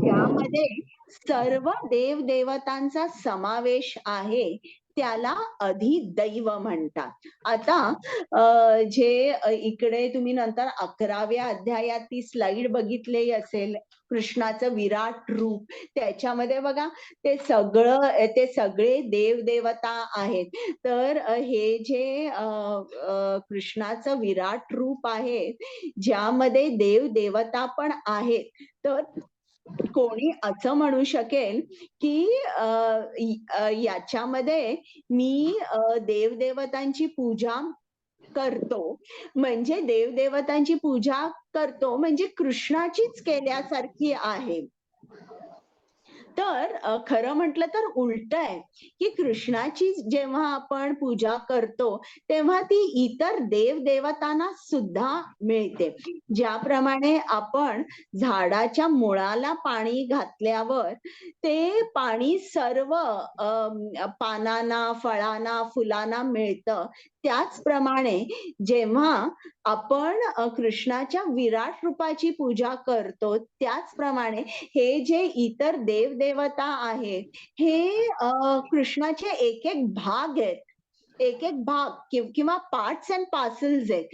त्यामध्ये सर्व देव देवतांचा समावेश आहे, त्याला अधिदैव म्हणतात. आता जे इकडे तुम्ही नंतर 11व्या अध्यायात ती स्लाइड बघितली असेल, कृष्णाचं विराट रूप. त्याच्यामध्ये बघा ते सगळे देव देवता आहेत. तर हे जे कृष्णाचं विराट रूप आहे ज्यामध्ये देव देवता पण आहेत. तर कोणी असं म्हणू शकेल की याच्यामध्ये मी देवदेवतांची पूजा करतो, म्हणजे देवदेवतांची पूजा करतो म्हणजे कृष्णाचीच केल्यासारखी आहे. तर खरं म्हटलं तर उलट आहे की कृष्णाची जेव्हा आपण पूजा करतो तेव्हा ती इतर देव देवतांना सुद्धा मिळते. ज्याप्रमाणे आपण झाडाच्या मुळाला पाणी घातल्यावर ते पाणी सर्व पानांना, फळांना, फुलांना मिळतं, त्याचप्रमाणे जेव्हा आपण कृष्णाच्या विराट रूपाची पूजा करतो त्याचप्रमाणे हे जे इतर देव देवता आहेत हे कृष्णाचे एक एक भाग आहेत, एक एक भाग किंवा पार्ट्स अँड पार्सल्स आहेत.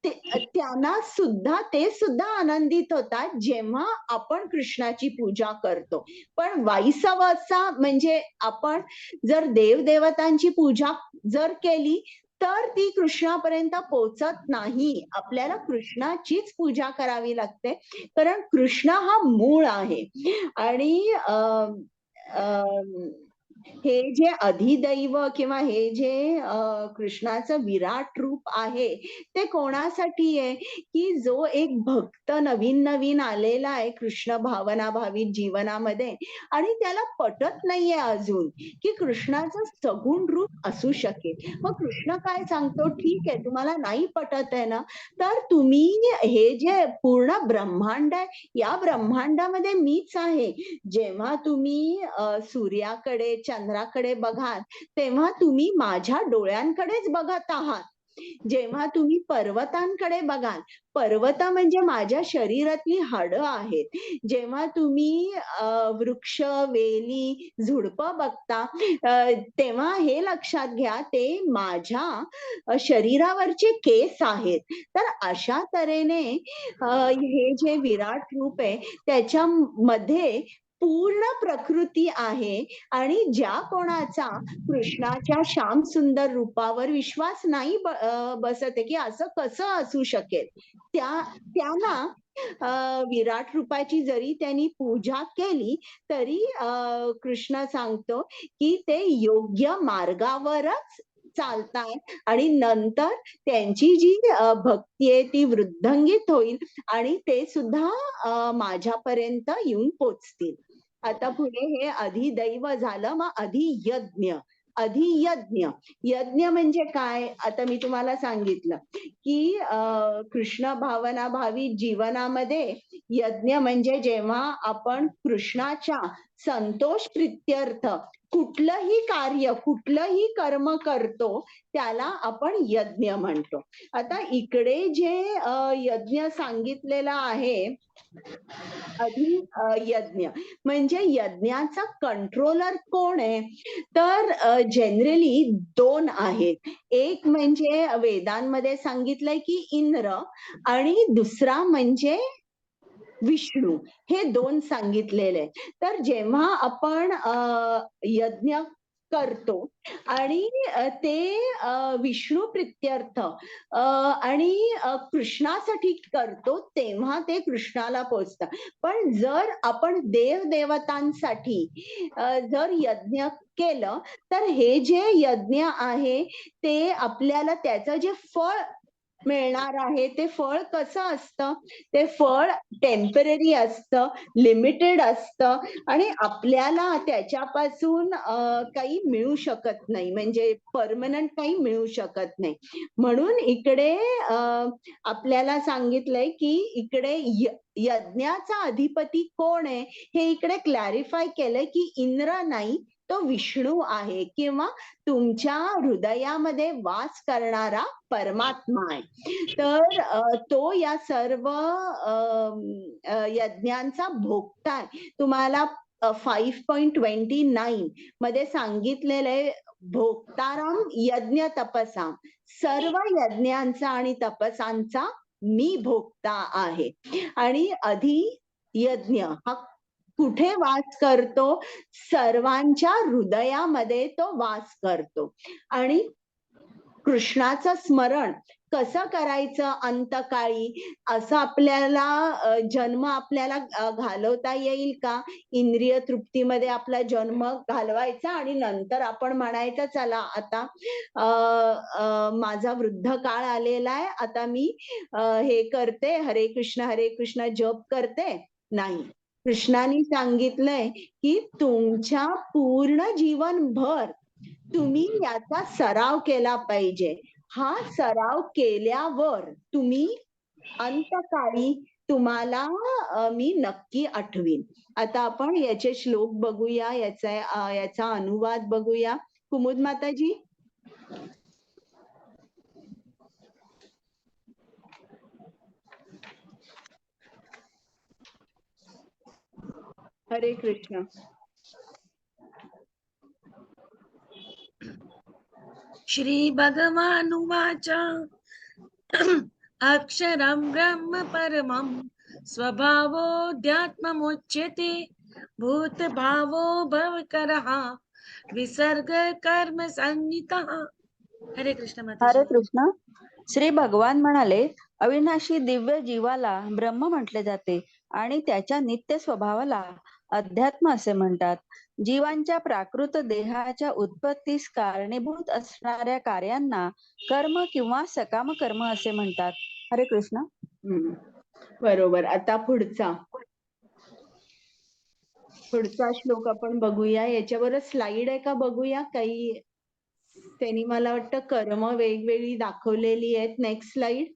त्यांना सुद्धा ते सुद्धा आनंदित होतात जेव्हा आपण कृष्णाची पूजा करतो. पण वाईस वर्सा म्हणजे आपण जर देव देवतांची पूजा जर केली तर ती कृष्णापर्यंत पोहोचत नाही. आपल्याला कृष्णाचीच पूजा करावी लागते, कारण कृष्ण हा मूळ आहे. आणि हे जे अधिदैव किंवा हे जे कृष्णाचं विराट रूप आहे ते कोणासाठी आहे, की जो एक भक्त नवीन नवीन आलेला आहे कृष्ण भावना भावित जीवनामध्ये आणि त्याला पटत नाहीये अजून की कृष्णाचं सगुण रूप असू शकेल. मग कृष्ण काय सांगतो, ठीक आहे तुम्हाला नाही पटत आहे ना, तर तुम्ही हे जे पूर्ण ब्रह्मांड आहे या ब्रह्मांडामध्ये मीच आहे. जेव्हा तुम्ही सूर्याकडे चंद्राकडे बघाल तेव्हा तुम्ही माझ्या डोळ्यांकडेच बघत आहात. जेव्हा तुम्ही पर्वतांकडे बघाल, पर्वत म्हणजे माझ्या शरीरातली हाडं आहेत. जेव्हा तुम्ही वृक्ष, वेली, झुडपं बघता तेव्हा हे लक्षात घ्या ते माझ्या शरीरावरचे केस आहेत. तर अशा तऱ्हेने हे जे विराट रूप आहे त्याच्यामध्ये पूर्ण प्रकृती आहे आणि ज्या कोणाचा कृष्णाच्या श्याम सुंदर रूपावर विश्वास नाही बसत आहे की असं कसं असू शकेल, त्यांना विराट रूपाची जरी त्यांनी पूजा केली तरी कृष्ण सांगतो की ते योग्य मार्गावरच चालताय आणि नंतर त्यांची जी भक्ती आहे ती वृद्धंगित होईल आणि ते सुद्धा माझ्यापर्यंत येऊन पोचतील. आता पुढे हे अधिदैव झालं, मग अधियज्ञ. यज्ञ म्हणजे काय, आता मी तुम्हाला सांगितलं की कृष्ण भावना भावी जीवनामध्ये यज्ञ म्हणजे जेव्हा आपण कृष्णाच्या संतोष प्रित्यर्थ कुठलंही कार्य कुठलंही कर्म करतो त्याला आपण यज्ञ म्हणतो. आता इकडे जे यज्ञ सांगितलेला आहे यज्ञ म्हणजे यज्ञाचा कंट्रोलर कोण आहे, तर जनरली दोन आहेत. एक म्हणजे वेदांमध्ये सांगितलंय की इंद्र आणि दुसरा म्हणजे विष्णू, हे दोन सांगितलेले. तर जेव्हा आपण यज्ञ करतो आणि ते विष्णू प्रित्यर्थ आणि कृष्णासाठी करतो तेव्हा ते कृष्णाला पोचतं. पण जर आपण देवदेवतांसाठी जर यज्ञ केलं तर हे जे यज्ञ आहे ते आपल्याला त्याचं जे फळ मिळणार आहे ते फळ कसं असतं, ते फळ टेम्पररी असतं, लिमिटेड असतं आणि आपल्याला त्याच्यापासून काही मिळू शकत नाही, म्हणजे परमनंट काही मिळू शकत नाही. म्हणून इकडे आपल्याला सांगितलंय की इकडे यज्ञाचा अधिपती कोण आहे हे इकडे क्लॅरिफाय केलंय की इंद्र नाही, तो विष्णू आहे किंवा तुमच्या हृदयामध्ये वास करणारा परमात्मा आहे. तर तो या सर्व यज्ञांचा भोक्ता आहे. तुम्हाला 5.29 मध्ये सांगितलेलं आहे, भोक्ताराम यज्ञ तपसाम, सर्व यज्ञांचा आणि तपसांचा मी भोक्ता आहे. आणि अधियज्ञ हा कुठे वास करतो, सर्वांच्या हृदयामध्ये तो वास करतो. आणि कृष्णाचं स्मरण कसं करायचं अंतकाळी, असं आपल्याला जन्म आपल्याला घालवता येईल का? इंद्रिय तृप्तीमध्ये आपला जन्म घालवायचा आणि नंतर आपण म्हणायचं चला आता माझा वृद्ध काळ आलेला आहे, आता मी हे करते, हरे कृष्ण जप करते. नाही, कृष्णाने सांगितलंय की तुमच्या पूर्ण जीवनभर तुम्ही याचा सराव केला पाहिजे. हा सराव केल्यावर तुम्ही अंतकाळी तुम्हाला मी नक्की आठवीन. आता आपण याचे श्लोक बघूया, याचा अनुवाद बघूया. कुमुद माताजी. हरे कृष्ण. श्री भगवानुवाच अक्षरं ब्रह्म परमं स्वभावोऽध्यात्ममुच्यते भूतभावो भवकरः विसर्ग कर्म संहितः. हरे कृष्ण हरे माताजी. कृष्ण. श्री भगवान म्हणाले, अविनाशी दिव्य जीवाला ब्रह्म म्हटले जाते आणि त्याच्या नित्य स्वभावाला अध्यात्म असे म्हणतात. जीवांच्या प्राकृत देहाच्या उत्पत्तीस कारणीभूत असणाऱ्या कार्यांना कर्म किंवा सकाम कर्म असे म्हणतात. हरे कृष्ण. बरोबर. आता पुढचा श्लोक आपण बघूया. याच्यावर स्लाइड आहे का बघूया. काही त्यांनी मला वाटतं कर्म वेगवेगळी दाखवलेली आहेत. Next slide.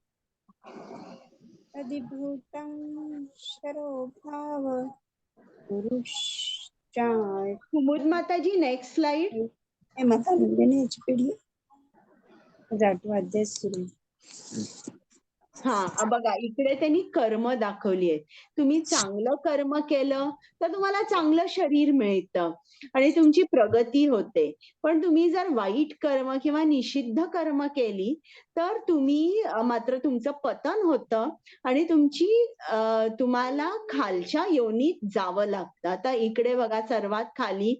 अधिभूतं शरो भाव पुरुषाय. कुमुद माताजी नेक्स्ट स्लाइड. हे माता याची पिढी अध्याय सुरू. हा बघा, इकडे त्यांनी कर्म दाखवली आहेत. तुम्ही चांगलं कर्म केलं तर तुम्हाला चांगलं शरीर मिळतं आणि तुमची प्रगती होते. पण तुम्ही जर वाईट कर्म किंवा निषिद्ध कर्म केली तर तुम्ही मात्र तुमचं पतन होतं आणि तुम्हाला खालच्या योनीत जावं लागतं. आता इकडे बघा सर्वात खाली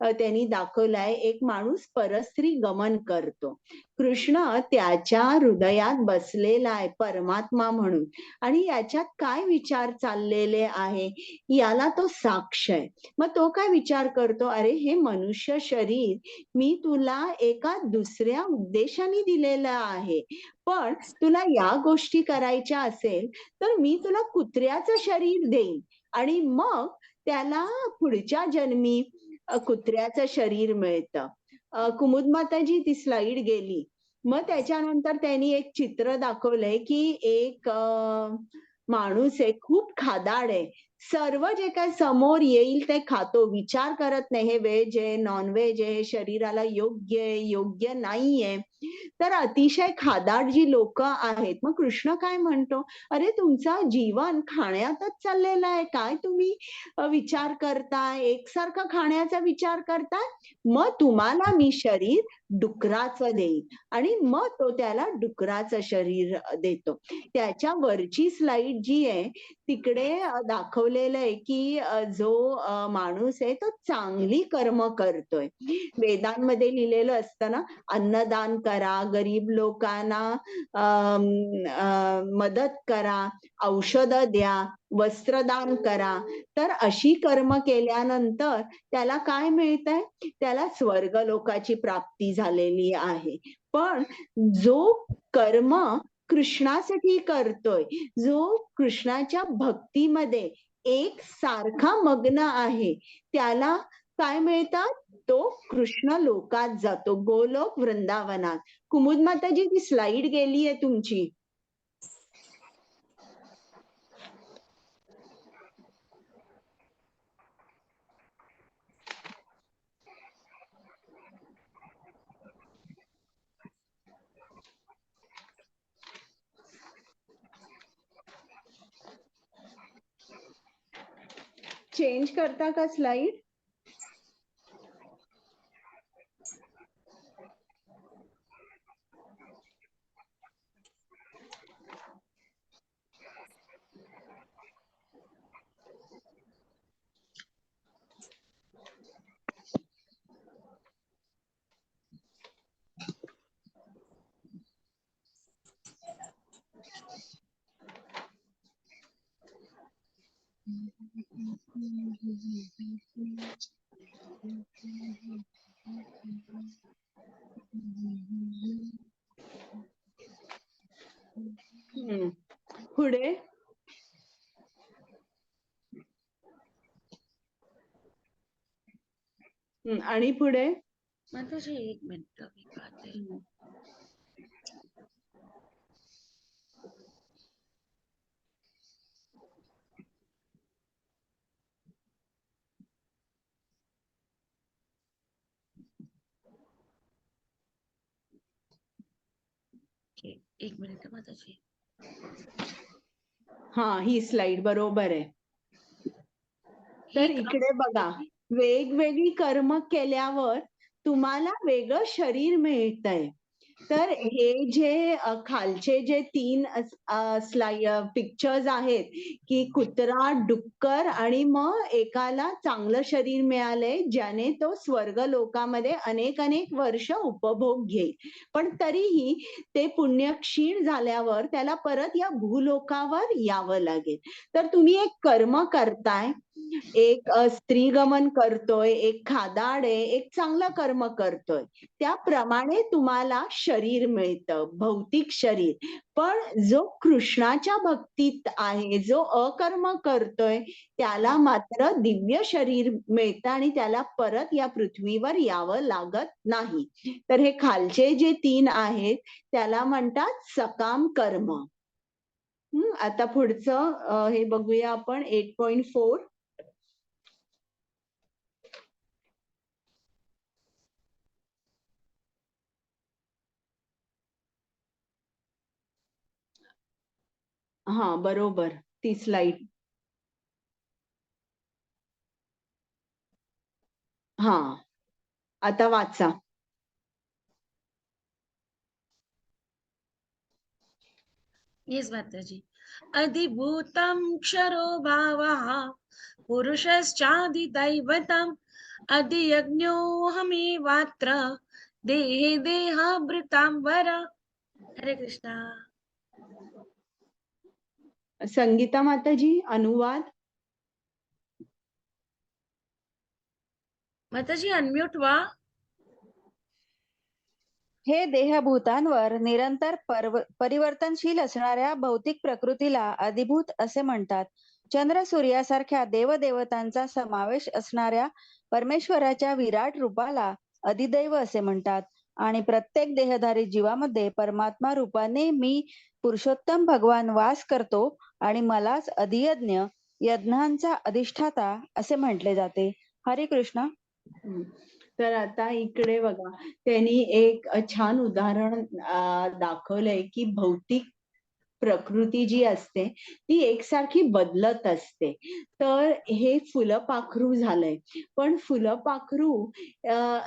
त्यांनी दाखवलाय एक माणूस परस्त्री गमन करतो. कृष्ण त्याच्या हृदयात बसलेला आहे परमात्मा म्हणून आणि याच्यात काय विचार चाललेले आहे याला तो साक्ष आहे. मग तो काय विचार करतो, अरे हे मनुष्य शरीर मी तुला एका दुसऱ्या उद्देशाने दिलेलं आहे, पण तुला या गोष्टी करायच्या असेल तर मी तुला कुत्र्याचं शरीर देईन आणि मग त्याला पुढच्या जन्मी कुत्र्याचं शरीर मिळतं. कुमुद माताजी ती स्लाइड गेली. मग त्याच्यानंतर त्यांनी एक चित्र दाखवलंय की एक माणूस आहे, खूप खादाड आहे. सर्व जे काय समोर येईल ते खातो, विचार करत नाही हे व्हेज आहे, नॉन व्हेज आहे, शरीराला योग्य आहे, योग्य नाहीये. तर अतिशय खादाड जी लोक आहेत. मग कृष्ण काय म्हणतो, अरे तुमचं जीवन खाण्यातच चाललेलं आहे, काय तुम्ही विचार करताय, एकसारखं खाण्याचा विचार करताय? मग तुम्हाला मी शरीर डुकराचं देईन आणि मग तो त्याला डुकराचं शरीर देतो. त्याच्या वरची स्लाइड जी आहे तिकडे दाखवलेलं आहे की जो माणूस आहे तो चांगली कर्म करतोय. वेदांमध्ये लिहिलेलं असतं ना, अन्नदान करा, गरीब लोकांना मदत करा, औषधं द्या, वस्त्रदान करा. तर अशी कर्म केल्यानंतर त्याला काय मिळतंय? त्याला स्वर्ग लोकाची प्राप्ती झालेली आहे. पण जो कर्म कृष्णासाठी करतोय, जो कृष्णाच्या भक्तीमध्ये एक सारखा मग्न आहे, त्याला काय मिळतात? तो कृष्ण लोकात जातो, गोलोक वृंदावनात. कुमुद माताजी ती स्लाइड गेलीये तुमची. चेंज करता का स्लाइड? पुढे आणि पुढे माताजी एक मिनिट मी पाहते. एक मिनिट माताजी. हा, ही स्लाइड बरोबर आहे. तर इकडे बघा, वेगवेगळी कर्म केल्यावर तुम्हाला वेगळं शरीर मिळतंय. तर हे जे खालचे जे 3 पिक्चर्स आहेत की कुत्रा, डुक्कर आणि मग एकाला चांगलं शरीर मिळालंय ज्याने तो स्वर्ग लोकामध्ये अनेक वर्ष उपभोग घेईल. पण तरीही ते पुण्य क्षीण झाल्यावर त्याला परत या भूलोकावर यावं लागेल. तर तुम्ही एक कर्म करताय, एक स्त्रीगमन करतोय, एक खादाड आहे, एक चांगलं कर्म करतोय, त्याप्रमाणे तुम्हाला शरीर मिळतं, भौतिक शरीर. पण जो कृष्णाच्या भक्तीत आहे, जो अकर्म करतोय, त्याला मात्र दिव्य शरीर मिळतं आणि त्याला परत या पृथ्वीवर यावं लागत नाही. तर हे खालचे जे 3 आहेत त्याला म्हणतात सकाम कर्म. आता पुढचं हे बघूया आपण 8.4. हा बरोबर, ती स्लाइड. हा, आता वाचा. येस माताजी. अधिभूतं क्षरो भावः पुरुषश्चादिदैवतम् अधियज्ञोऽहमेवात्र देहे देहाभृतांबर. हरे कृष्णा. संगीता माताजी अनुवाद. माताजी अनम्यूट व्हा. हे देहभूतांवर निरंतर परिवर्तनशील असणाऱ्या भौतिक प्रकृतीला अधिभूत असे म्हणतात. चंद्र सूर्यासारख्या देवदेवतांचा समावेश असणाऱ्या परमेश्वराच्या विराट रूपाला अधिदैव असे म्हणतात. आणि प्रत्येक देहधारी जीवामध्ये परमात्मा रूपाने मी पुरुषोत्तम भगवान वास करतो आणि मलाच अधियज्ञ यज्ञांचा अधिष्ठाता असे म्हटले जाते. हरे कृष्ण. तर आता इकडे बघा, त्यांनी एक छान उदाहरण दाखवलंय की भौतिक प्रकृती जी असते ती एकसारखी बदलत असते. तर हे फुलपाखरू झालंय, पण फुलपाखरू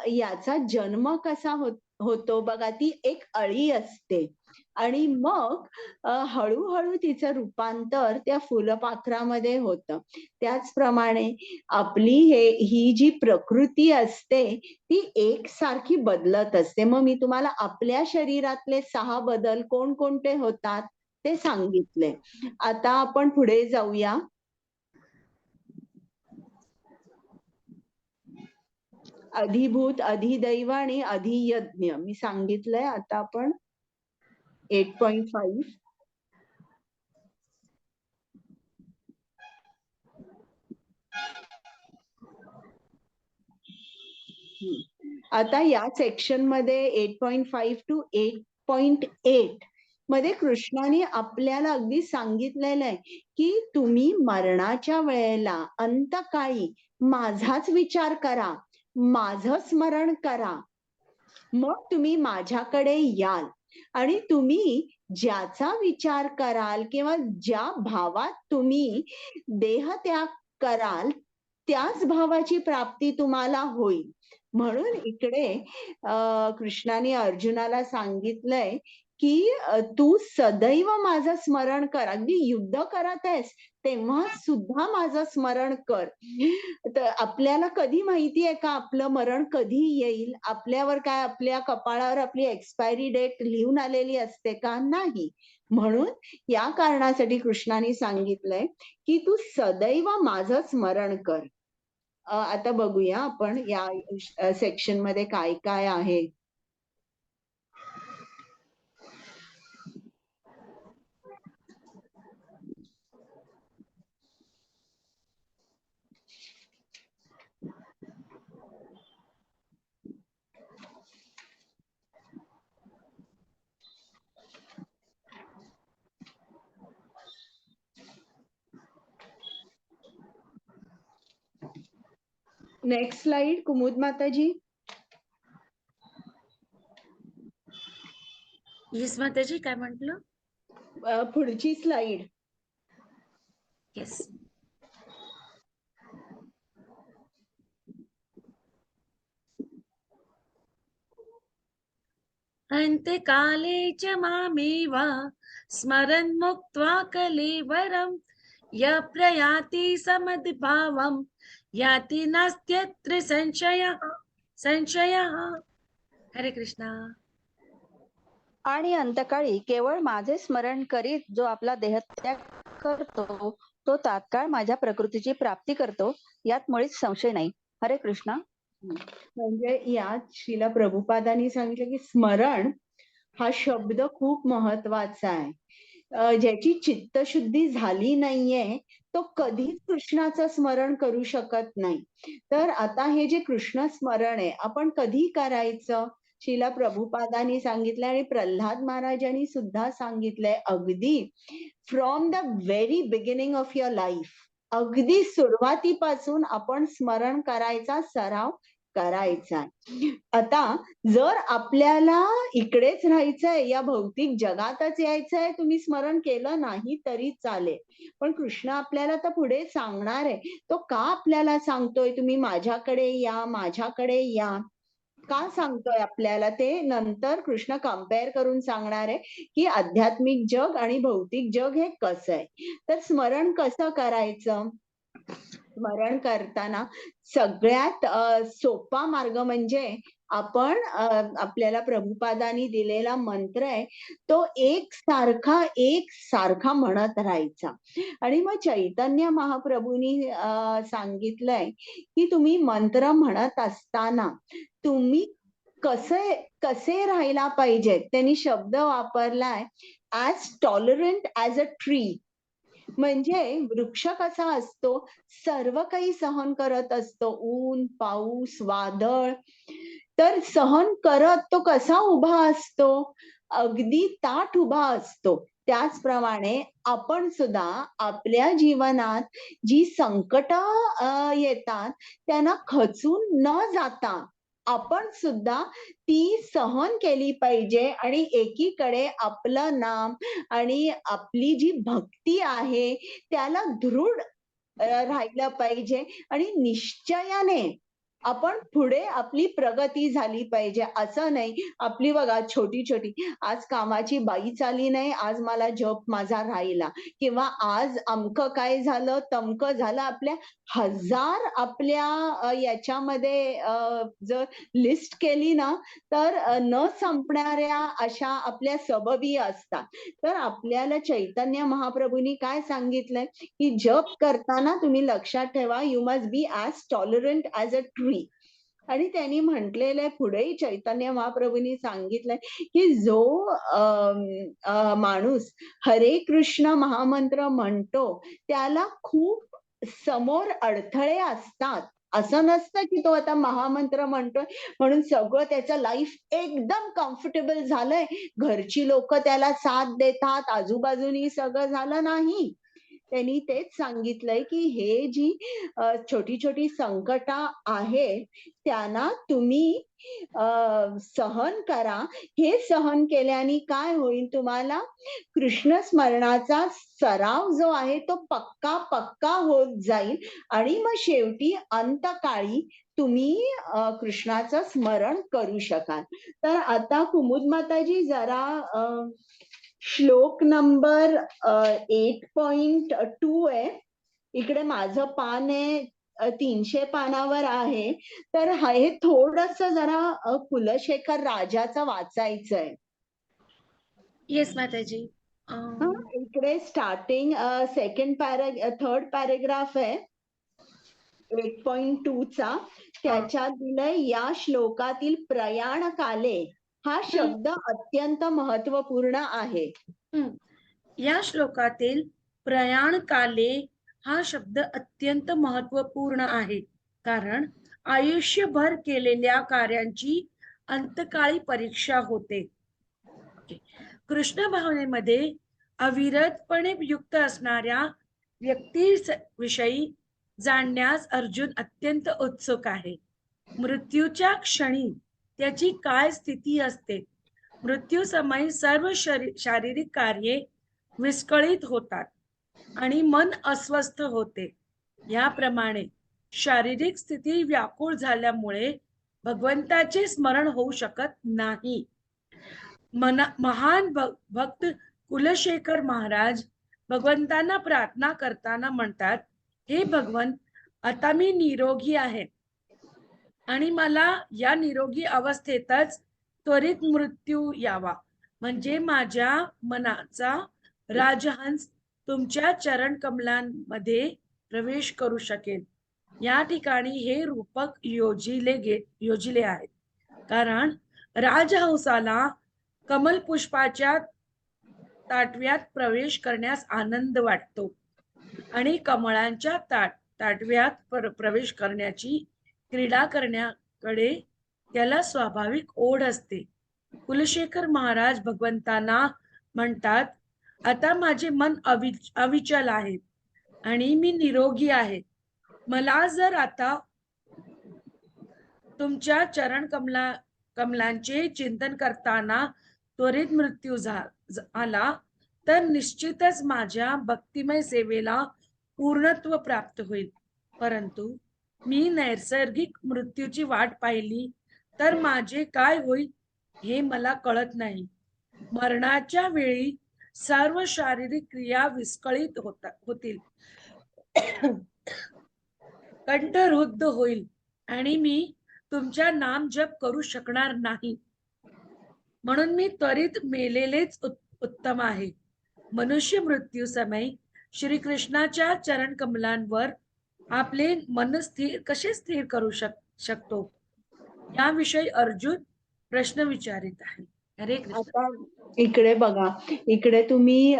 याचा जन्म कसा होतो बघा, ती एक अळी असते आणि मग हळूहळू तिचं रूपांतर त्या फुलपाखरामध्ये होतं. त्याचप्रमाणे आपली ही जी प्रकृती असते ती एकसारखी बदलत असते. मग मी तुम्हाला आपल्या शरीरातले 6 बदल कोणकोणते होतात ते सांगितले. आता आपण पुढे जाऊया. अधिभूत, अधिदैव आणि अधियज्ञ मी सांगितलंय. आता आपण 8.5 आता या सेक्शन मध्ये 8.5 to 8.8 मध्ये कृष्णाने आपल्याला अगदी सांगितलेलं आहे की तुम्ही मरणाच्या वेळेला अंतकाळी माझाच विचार करा, माझं स्मरण करा, मग तुम्ही माझ्याकडे याल आणि तुम्ही ज्याचा विचार कराल किंवा ज्या भावात तुम्ही देहत्याग कराल त्याच भावाची प्राप्ती तुम्हाला होईल. म्हणून इकडे कृष्णाने अर्जुनाला सांगितलंय की तू सदैव माझं स्मरण कर. अगदी युद्ध करत आहेस तेव्हा सुद्धा माझं स्मरण कर. तर आपल्याला कधी माहितीये का आपलं मरण कधी येईल? आपल्यावर काय आपल्या कपाळावर आपली एक्सपायरी डेट लिहून आलेली असते का? नाही. म्हणून या कारणासाठी कृष्णाने सांगितलंय की तू सदैव माझं स्मरण कर. आता बघूया आपण या सेक्शन मध्ये काय काय आहे. नेक्स्ट स्लाइड कुमुद माताजी. येस माताजी काय म्हटलं? पुढची स्लाइड. येस. अन्त्यकाले च मामेव स्मरन् मुक्त्वा कलेवरं य प्रयाति समद्भावं याति नास्त्यत्र संशयः. हरे कृष्णा. आणि अंतकाळी केवळ माझे स्मरण करीत जो आपला देहत्याग करतो तो तात्काळ माझ्या प्रकृतीची प्राप्ती करतो, यात मुळीच संशय नाही. हरे कृष्णा. म्हणजे यात श्रीला प्रभुपादांनी सांगितलं की स्मरण हा शब्द खूप महत्वाचा आहे. ज्याची चित्तशुद्धी झाली नाहीये तो कधीच कृष्णाचं स्मरण करू शकत नाही. तर आता हे जे कृष्ण स्मरण आहे आपण कधी करायचं? श्रीला प्रभुपादांनी सांगितलंय आणि प्रल्हाद महाराजांनी सुद्धा सांगितलंय. अगदी from the very beginning of your life, अगदी सुरुवातीपासून आपण स्मरण करायचा सराव करायचा. आता जर आपल्याला इकडेच राहायचंय, या भौतिक जगातच यायचंय, तुम्ही स्मरण केलं नाही तरी चालेल. पण कृष्ण आपल्याला तर पुढे सांगणार आहे. तो का आपल्याला सांगतोय तुम्ही माझ्याकडे या, माझ्याकडे या? का सांगतोय आपल्याला ते नंतर कृष्ण कम्पेअर करून सांगणार आहे की आध्यात्मिक जग आणि भौतिक जग हे कसं आहे. तर स्मरण कसं करायचं? स्मरण करताना सगळ्यात सोपा मार्ग म्हणजे आपण आपल्याला प्रभुपादांनी दिलेला मंत्र आहे तो एक सारखा म्हणत राहायचा. आणि मग चैतन्य महाप्रभूंनी सांगितलंय की तुम्ही मंत्र म्हणत असताना तुम्ही कसे राहायला पाहिजेत. त्यांनी शब्द वापरलाय as tolerant as a tree. म्हणजे वृक्ष कसा असतो, सर्व काही सहन करत असतो, ऊन पाऊस वादळ, तर सहन करत तो कसा उभा असतो, अगदी ताठ उभा असतो. त्याचप्रमाणे आपण सुद्धा आपल्या जीवनात जी संकट येतात त्यांना खचून न जाता आपण सुद्धा ती सहन केली पाहिजे आणि एकीकडे आपलं नाम आणि आपली जी भक्ती आहे त्याला दृढ राहिलं पाहिजे आणि निश्चयाने आपण पुढे आपली प्रगती झाली पाहिजे. असं नाही आपली बघा छोटी छोटी, आज कामाची बाई चाली नाही, आज मला जॉब माझा राहिला, किंवा आज अमकं काय झालं तमकं झालं. आपल्या हजार आपल्या याच्यामध्ये जर लिस्ट केली ना तर न संपणाऱ्या अशा आपल्या सबबी असतात. तर आपल्याला चैतन्य महाप्रभूंनी काय सांगितलंय की जप करताना तुम्ही लक्षात ठेवा you must be as tolerant as a tree. आणि त्यांनी म्हटलेलं आहे पुढेही चैतन्य महाप्रभूंनी सांगितलंय की जो माणूस हरे कृष्ण महामंत्र म्हणतो त्याला खूप समोर अडथळे असतात. असं नसतं की तो आता महामंत्र म्हणतोय म्हणून सगळं त्याचं लाईफ एकदम कम्फर्टेबल झालंय, घरची लोक त्याला साथ देतात, आजूबाजूनी सगळं झालं नाही. त्यांनी तेच सांगितलंय की हे जी छोटी छोटी संकट आहेत त्यांना तुम्ही सहन करा. हे सहन केल्याने काय होईल, तुम्हाला कृष्ण स्मरणाचा सराव जो आहे तो पक्का होत जाईल आणि मग शेवटी अंतकाळी तुम्ही कृष्णाचं स्मरण करू शकाल. तर आता कुमुद माताजी जरा श्लोक नंबर 8.2 आहे. इकडे माझं पान आहे 300 पानावर आहे. तर हे थोडस जरा कुलशेखर राजाचं वाचायचं आहे. येस माताजी. इकडे स्टार्टिंग थर्ड पॅरेग्राफ आहे 8.2 चा. त्याच्यात दिलंय या श्लोकातील प्रयाण काले हा शब्द अत्यंत महत्वपूर्ण आहे. या श्लोकातील प्रयाण काले हा शब्द अत्यंत महत्वपूर्ण आहे, कारण आयुष्यभर केलेल्या कार्यांची अंतकाळी परीक्षा होते. कृष्ण भावनेमध्ये अविरतपणे युक्त असणाऱ्या व्यक्तीविषयी जाणण्यास अर्जुन अत्यंत उत्सुक आहे. मृत्यूच्या क्षणी त्याची काय स्थिती असते? मृत्यूसमयी सर्व शारीरिक कार्ये विस्कळीत होतात आणि मन अस्वस्थ होते. याप्रमाणे शारीरिक स्थिती व्याकुळ झाल्यामुळे भगवंताचे स्मरण होऊ शकत नाही. महान भक्त कुलशेखर महाराज भगवंतांना प्रार्थना करताना म्हणतात, हे भगवंत, आता मी निरोगी आहे आणि मला या निरोगी अवस्थेतच त्वरित मृत्यू यावा, म्हणजे माझ्या मनाचा राजहंस तुमच्या चरण कमलांमध्ये प्रवेश करू शकेल. या ठिकाणी हे रूपक योजिले आहेत, कारण राजहंसाला कमल पुष्पाच्या ताटव्यात प्रवेश करण्यास आनंद वाटतो आणि कमळांच्या ताटव्यात प्रवेश करण्याची क्रीडा करण्याकडे त्याला स्वाभाविक ओढ असते. कुलशेखर महाराज भगवंतांना म्हणतात, आता माझे मन अविचल आहे आणि मी निरोगी आहे. मला जर आता तुमच्या चरण कमलांचे चिंतन करताना त्वरित मृत्यू आला तर निश्चितच माझ्या भक्तिमय सेवेला पूर्णत्व प्राप्त होईल. परंतु मी नैसर्गिक मृत्यूची वाट पाहिली तर माझे काय होईल हे मला कळत नाही. मरणाच्या वेळी सर्व शारीरिक क्रिया विस्कळीत होतील. कंठ रुद्ध होईल आणि मी तुमच्या नाम जप करू शकणार नाही. म्हणून मी त्वरित मेलेलेच उत्तम आहे. मनुष्य मृत्यू समयी श्रीकृष्णाच्या चरण कमलांवर आपले मन कसे स्थिर करू शकतो याविषयी अर्जुन प्रश्न विचारित आहे. हरे कृष्ण. आता इकडे बघा, इकडे तुम्ही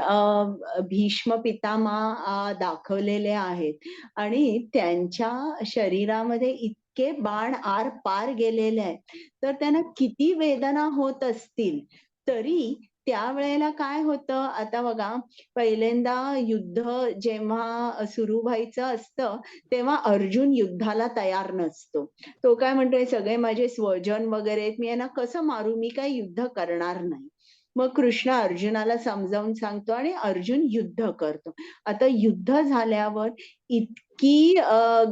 भीष्म पितामह दाखवलेले आहेत आणि त्यांच्या शरीरामध्ये इतके बाण आर पार गेलेले आहेत, तर त्यांना किती वेदना होत असतील. तरी त्यावेळेला काय होतं, आता बघा, पहिल्यांदा युद्ध जेव्हा सुरू व्हायचं असतं तेव्हा अर्जुन युद्धाला तयार नसतो. तो काय म्हणतोय, सगळे माझे स्वजन वगैरे आहेत, मी यांना कसं मारू, मी काही युद्ध करणार नाही. मग कृष्ण अर्जुनाला समजावून सांगतो आणि अर्जुन युद्ध करतो. आता युद्ध झाल्यावर इतकी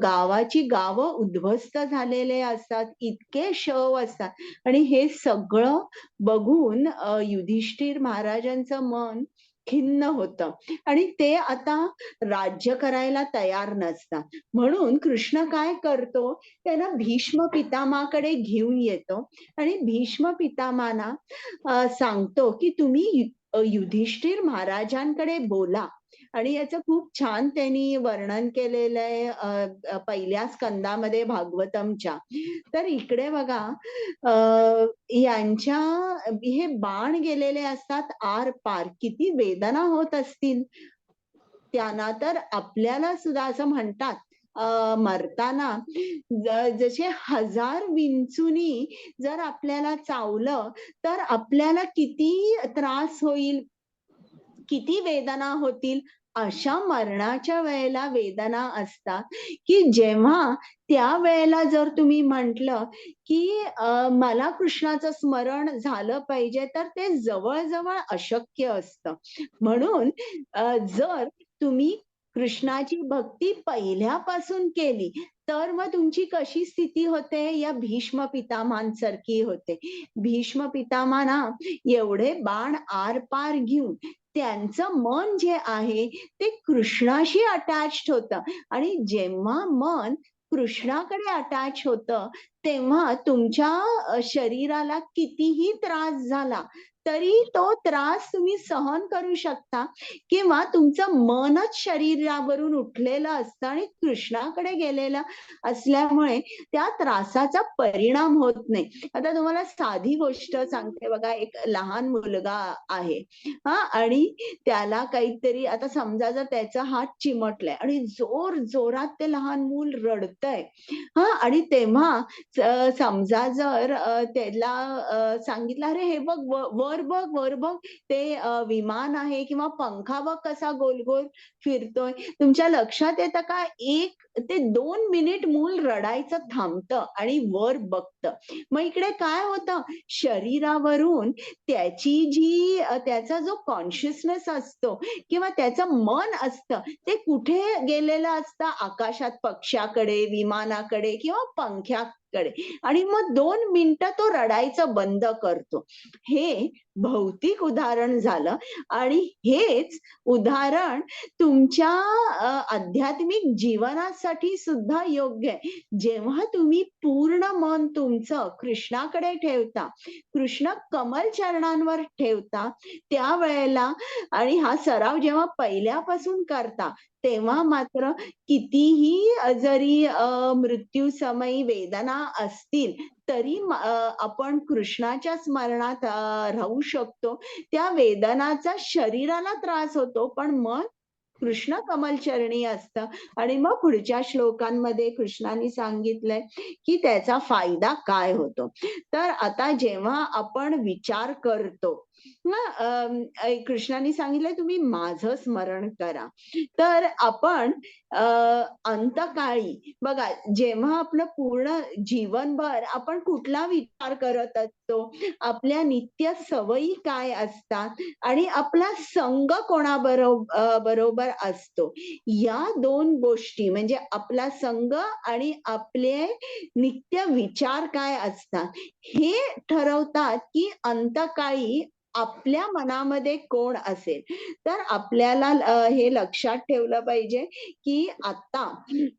गावाची गावं उद्ध्वस्त झालेले असतात, इतके शव असतात आणि हे सगळं बघून युधिष्ठिर महाराजांचं मन खिन्न होतं आणि ते आता राज्य करायला तयार नसतात. म्हणून कृष्ण काय करतो, त्यांना भीष्म पितामहाकडे घेऊन येतो आणि भीष्म पितामहांना सांगतो की तुम्ही युधिष्ठिर महाराजांकडे बोला. आणि याचं खूप छान त्यांनी वर्णन केलेलं आहे पहिल्या स्कंदामध्ये भागवतमच्या. तर इकडे बघा, यांच्या हे बाण गेलेले असतात आर पार, किती वेदना होत असतील त्यांना. तर आपल्याला सुद्धा असं म्हणतात, मरताना जसे 1000 विंचूनी जर आपल्याला चावलं तर आपल्याला किती त्रास होईल, किती वेदना होतील. अशा मरणाच्या वेळेला वेदना असतात की जेव्हा त्या वेळेला जर तुम्ही म्हटलं की मला कृष्णाचं स्मरण झालं पाहिजे, तर ते जवळजवळ अशक्य असतं. म्हणून जर तुम्ही कृष्णाची भक्ती पहिल्यापासून केली तर मग तुमची कशी स्थिती होते, या भीष्म पितामहांसारखी होते. भीष्म पितामहांना एवढे बाण आर पार घेऊन त्यांचं मन जे आहे ते कृष्णाशी अटॅच्ड होतं आणि जेव्हा मन कृष्णाकडे अटॅच होतं तेव्हा तुमच्या शरीराला कितीही त्रास झाला तरी तो त्रास तुम्ही सहन करू शकता, किंवा तुमचं मनच शरीरावरून उठलेलं असतं आणि कृष्णाकडे गेलेलं असल्यामुळे त्या त्रासाचा परिणाम होत नाही. आता तुम्हाला साधी गोष्ट सांगते बघा, एक लहान मुलगा आहे आणि त्याला काहीतरी, आता समजा जर त्याचा हात चिमटलाय आणि जोर जोरात ते लहान मूल रडतंय आणि तेव्हा समजा जर त्याला सांगितलं, अरे हे बघ वर बघ, वर बघ, ते विमान आहे किंवा पंखा बघ कसा गोल गोल फिरतोय, तुमच्या लक्षात येतं का 1 ते 2 मिनिट मूल रडायचं थांबतं आणि वर बघतं. मग इकडे काय होतं, शरीरावरून त्याचा जो कॉन्शियसनेस असतो किंवा त्याचं मन असतं ते कुठे गेलेलं असतं, आकाशात पक्ष्याकडे, विमानाकडे किंवा पंख्याकडे, आणि मग 2 मिनिटं तो रडायचं बंद करतो. हे भौतिक उदाहरण झालं आणि हेच उदाहरण तुमच्या आध्यात्मिक जीवनासाठी सुद्धा योग्य आहे. जेव्हा तुम्ही पूर्ण मन तुमचं कृष्णाकडे ठेवता, कृष्ण कमल चरणांवर ठेवता, त्यावेळेला आणि हा सराव जेव्हा पहिल्यापासून करता तेव्हा मात्र कितीही जरी मृत्यू समयी वेदना असतील तरी आपण कृष्णाच्या स्मरणात राहू शकतो. त्या वेदनाचा शरीराला त्रास होतो पण मन कृष्ण कमलचरणी असतं. आणि मग पुढच्या श्लोकांमध्ये कृष्णाने सांगितलंय की त्याचा फायदा काय होतो. तर आता जेव्हा आपण विचार करतो कृष्णाने सांगितलंय तुम्ही माझं स्मरण करा. तर आपण अंतकाळी बघा, जेव्हा आपलं पूर्ण जीवनभर आपण कुठला विचार करत असतो, आपल्या नित्य सवयी काय असतात आणि आपला संग बरोबर असतो, या 2 गोष्टी म्हणजे आपला संग आणि आपले नित्य विचार काय असतात, हे ठरवतात की अंतकाळी आपल्या मनामध्ये कोण असेल. तर आपल्याला हे लक्षात ठेवलं पाहिजे की आता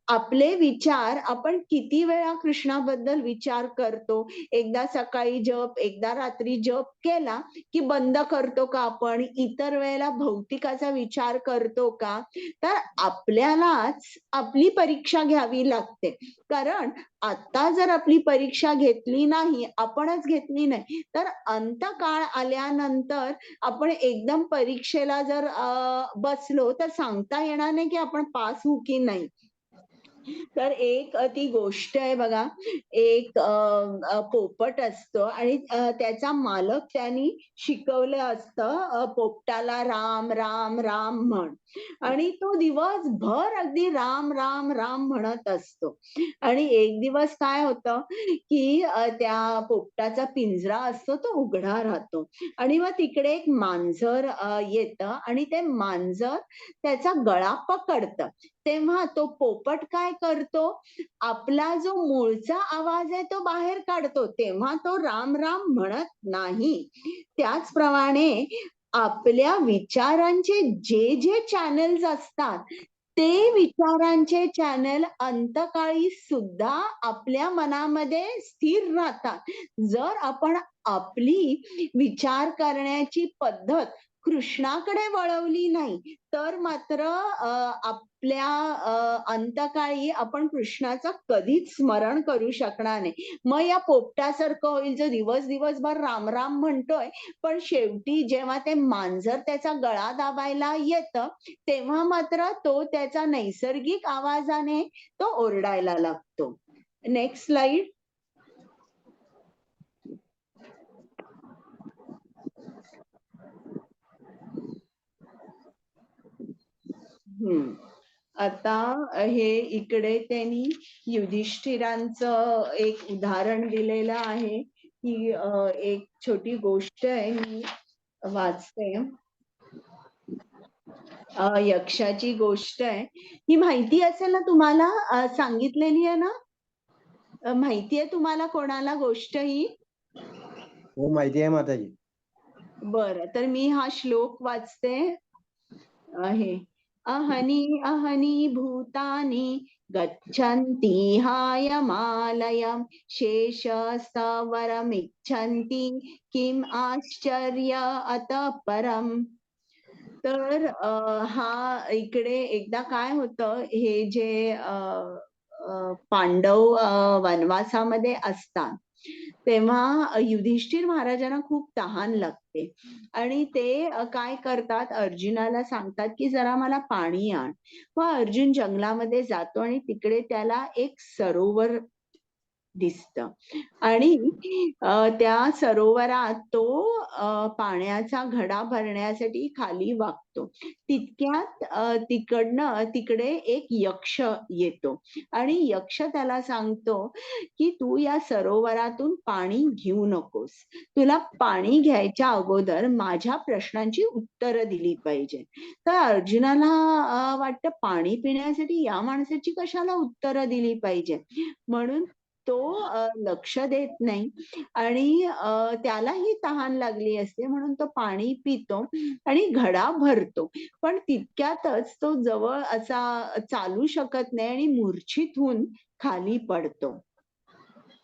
आपले विचार आपण किती वेळा कृष्णाबद्दल विचार करतो. एकदा सकाळी जप, एकदा रात्री जप केला की बंद करतो का आपण? इतर वेळेला भौतिकाचा विचार करतो का? तर आपल्यालाच आपली परीक्षा घ्यावी लागते. कारण आता जर आपली परीक्षा घेतली नाही, आपणच घेतली नाही, तर अंतकाळ आल्यानंतर आपण एकदम परीक्षेला जर बसलो तर सांगता येणार नाही की आपण पास होऊ की नाही. तर एक ती गोष्ट आहे बघा, एक पोपट असतो आणि त्याचा मालक त्यांनी शिकवलं असतं पोपटाला राम राम राम म्हण, आणि तो दिवसभर अगदी राम राम राम म्हणत असतो. आणि एक दिवस काय होतं की त्या पोपटाचा पिंजरा असतो तो उघडा राहतो आणि मग तिकडे एक मांजर येतं आणि ते मांजर त्याचा गळा पकडतं. तेव्हा तो पोपट काय करतो, आपला जो मूळचा आवाज आहे तो बाहेर काढतो, तेव्हा तो राम राम म्हणत नाही. त्याचप्रमाणे आपल्या विचारांचे जे जे चॅनल्स असतात, ते विचारांचे चॅनल अंतकाळी सुद्धा आपल्या मनामध्ये स्थिर राहतात. जर आपण आपली विचार करण्याची पद्धत कृष्णाकडे वळवली नाही, तर मात्र आपल्या अंतकाळी आपण कृष्णाचं कधीच स्मरण करू शकणार नाही. मग या पोपटासारखं होईल जो दिवसभर राम राम म्हणतोय, पण शेवटी जेव्हा ते मांजर त्याचा गळा दाबायला येतं, तेव्हा मात्र तो त्याचा नैसर्गिक आवाजाने तो ओरडायला लागतो. Next slide. आता हे इकडे त्यांनी युधिष्ठिरांचं एक उदाहरण दिलेलं आहे. ही एक छोटी गोष्ट आहे, मी वाचते. यक्षाची गोष्ट आहे. ही माहिती असेल ना तुम्हाला, सांगितलेली आहे ना? माहिती आहे तुम्हाला कोणाला गोष्ट ही? हो, माहिती आहे माताजी. बरं, तर मी हा श्लोक वाचते. आहे अहनी अहनी भूतानि गच्छन्ति हायमालयं शेषस्थावरमिच्छन्ति किम आश्चर्य अतः परम. तर हा इकडे एकदा काय होतं, हे जे पांडव वनवासामध्ये असतात तेव्हा युधिष्ठिर महाराजांना खूप तहान लागते आणि ते काय करतात, अर्जुनाला सांगतात की जरा मला पाणी आण. मग अर्जुन जंगलामध्ये जातो आणि तिकडे त्याला एक सरोवर दिसतं आणि त्या सरोवरात तो पाण्याचा घडा भरण्यासाठी खाली वाकतो. तितक्यात तिकडे एक यक्ष येतो आणि यक्ष त्याला सांगतो की तू या सरोवरातून पाणी घेऊ नकोस, तुला पाणी घ्यायच्या अगोदर माझ्या प्रश्नांची उत्तरं दिली पाहिजे. तर अर्जुनाला वाटतं पाणी पिण्यासाठी या माणसाची कशाला उत्तरं दिली पाहिजे, म्हणून तो लक्ष देत नाही आणि त्यालाही तहान लागली असते म्हणून तो पाणी पितो आणि घडा भरतो. पण तितक्यातच तो जवळ असा चालू शकत नाही आणि मूर्छित होऊन खाली पडतो.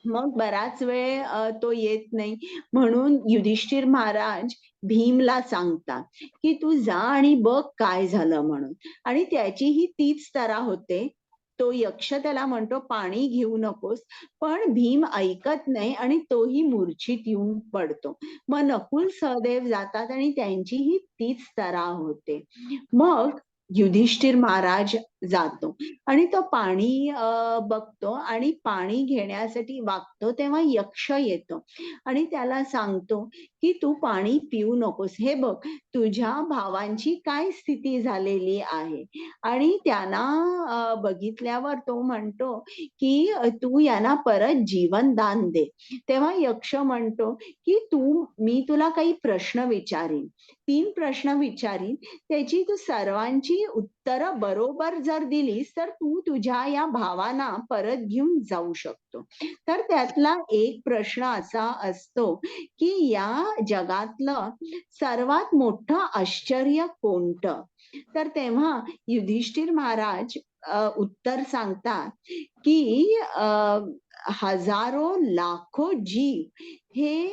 मग बराच वेळ तो येत नाही, म्हणून युधिष्ठिर महाराज भीमला सांगतात की तू जा आणि बघ काय झालं म्हणून. आणि त्याची ही तीच तऱ्हा होते. तो यक्ष त्याला म्हणतो पाणी घेऊ नकोस, पण भीम ऐकत नाही आणि तोही मूर्छित येऊन पडतो. मग नकुल सहदेव जातात आणि त्यांचीही तीच तऱ्हा होते. मग युधिष्ठिर महाराज जातो आणि तो पाणी बघतो आणि पाणी घेण्यासाठी वागतो तेव्हा यक्ष येतो आणि त्याला सांगतो की तू पाणी पिऊ नकोस, हे बघ तुझ्या भावांची काय स्थिती झालेली आहे. आणि त्यांना बघितल्यावर तो म्हणतो की तू यांना परत जीवनदान दे. तेव्हा यक्ष म्हणतो की मी तुला काही प्रश्न विचारीन, 3 प्रश्न विचारीन, त्याची तू सर्वांची उत्तरं बरोबर जर दिलीस तर तू तुझ्या या भावांना परत घेऊन जाऊ शकतो. तर त्यातला एक प्रश्न असा असतो की या जगातलं सर्वात मोठं आश्चर्य कोणतं? तर तेव्हा युधिष्ठिर महाराज उत्तर सांगतात की हजारो लाखो जीव हे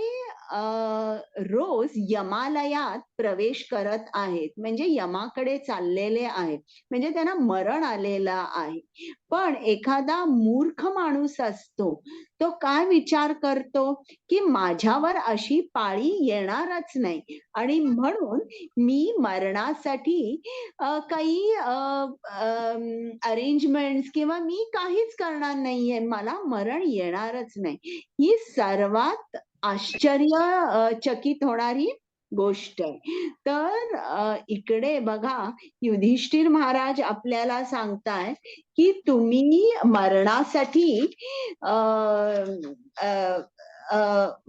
रोज यमालयात प्रवेश करत आहेत, म्हणजे यमाकडे चाललेले आहेत, म्हणजे त्यांना मरण आलेलं आहे. पण एखादा मूर्ख माणूस असतो, तो काय विचार करतो की माझ्यावर अशी पाळी येणारच नाही आणि म्हणून मी मरणासाठी काही अरेंजमेंट्स किंवा मी काहीच करणार नाहीये, मला मरण येणारच नाही. ही सर्वात चकित होणारी गोष्ट आहे. तर इकडे बघा युधिष्ठिर महाराज आपल्याला सांगताय की तुम्ही मरणासाठी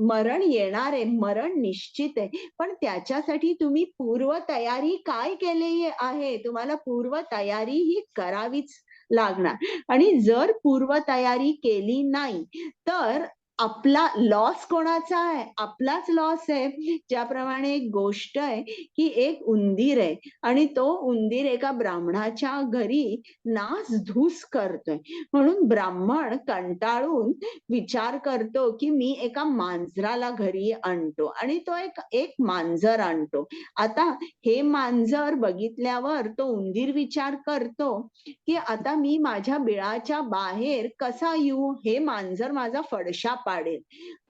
मरण येणार आहे, मरण निश्चित आहे, पण त्याच्यासाठी तुम्ही पूर्वतयारी काय केली आहे? तुम्हाला पूर्वतयारी ही करावीच लागणार आणि जर पूर्वतयारी केली नाही तर आपला लॉस कोणाचा आहे? आपलाच लॉस आहे. ज्याप्रमाणे एक गोष्ट आहे की एक उंदीर आहे आणि तो उंदीर एका ब्राह्मणाच्या घरी नासधूस करतोय, म्हणून ब्राह्मण कंटाळून विचार करतो की मी एका मांजराला घरी आणतो आणि तो एक मांजर आणतो. आता हे मांजर बघितल्यावर तो उंदीर विचार करतो की आता मी माझ्या बिळाच्या बाहेर कसा येऊ? हे मांजर माझा फडशा पाडेल.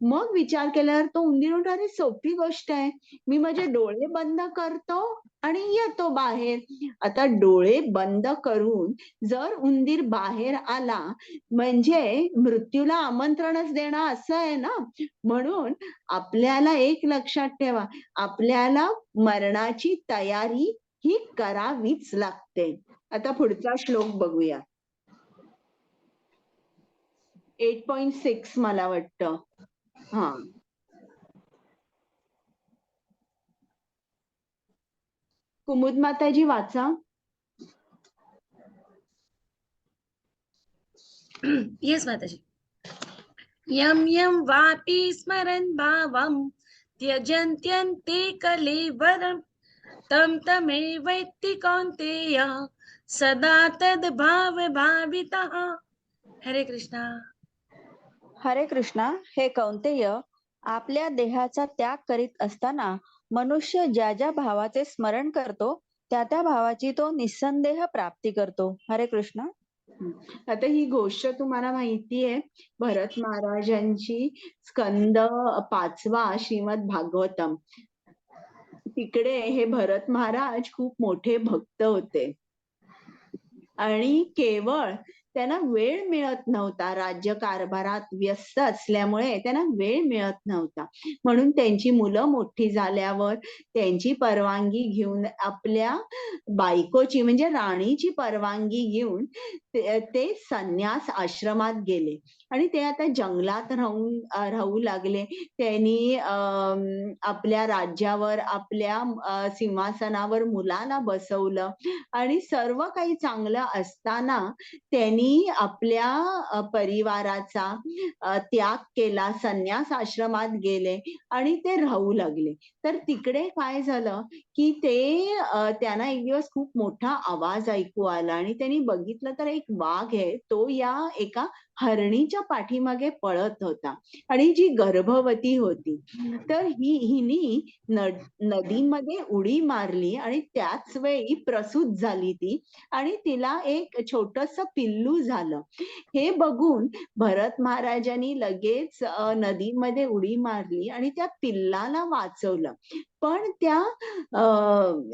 मग विचार केल्यावर तो उंदीर म्हणतो, अरे सोपी गोष्ट आहे, मी माझे डोळे बंद करतो आणि येतो बाहेर. आता डोळे बंद करून जर उंदीर बाहेर आला म्हणजे मृत्यूला आमंत्रणच देणं असं आहे ना. म्हणून आपल्याला एक लक्षात ठेवा, आपल्याला मरणाची तयारी ही करावीच लागते. आता पुढचा श्लोक बघूया. 8.6 मला वाटतं. हा, कुमुद माताजी वाचा. येस माताजी. यम यम वापि स्मरन् भावं त्यजन्त्यन्ते कलेवरं तं तमेवैत्ति कौन्तेय सदा तद्भाव भावितः. हरे कृष्णा. हरे कृष्णा. हे कौंतेय, आपल्या देहाचा त्याग करीत असताना मनुष्य ज्या ज्या भावाचे स्मरण करतो त्या त्या भावाची तो निस्संदेह प्राप्ती करतो. हरे कृष्णा. आता ही गोष्ट तुम्हाला माहितीये, भरत महाराजांची स्कंद 5वा श्रीमद भागवतम. तिकडे हे भरत महाराज खूप मोठे भक्त होते आणि केवळ त्यांना वेळ मिळत नव्हता, राज्य कारभारात व्यस्त असल्यामुळे त्यांना वेळ मिळत नव्हता. म्हणून त्यांची मुलं मोठी झाल्यावर त्यांची परवानगी घेऊन, आपल्या बायकोची म्हणजे राणीची परवानगी घेऊन ते संन्यास आश्रमात गेले आणि ते आता जंगलात राहू लागले. त्यांनी आपल्या राज्यावर, आपल्या सिंहासनावर मुलाला बसवलं आणि सर्व काही चांगलं असताना त्यांनी आपल्या परिवाराचा त्याग केला, संन्यास आश्रमात गेले आणि ते राहू लागले. तर तिकडे काय झालं की त्यांना एक दिवस खूप मोठा आवाज ऐकू आला आणि त्यांनी बघितलं तर एक वाघ आहे, तो या एका हरणीच्या पाठीमागे पळत होता आणि जी गर्भवती होती. तर हिनी नदीमध्ये उडी मारली आणि त्याच वेळी प्रसूत झाली ती आणि तिला एक छोटस पिल्लू सुरू झालं. हे बघून भरत महाराजांनी लगेच नदीमध्ये उडी मारली आणि त्या पिल्लाला वाचवलं. पण त्या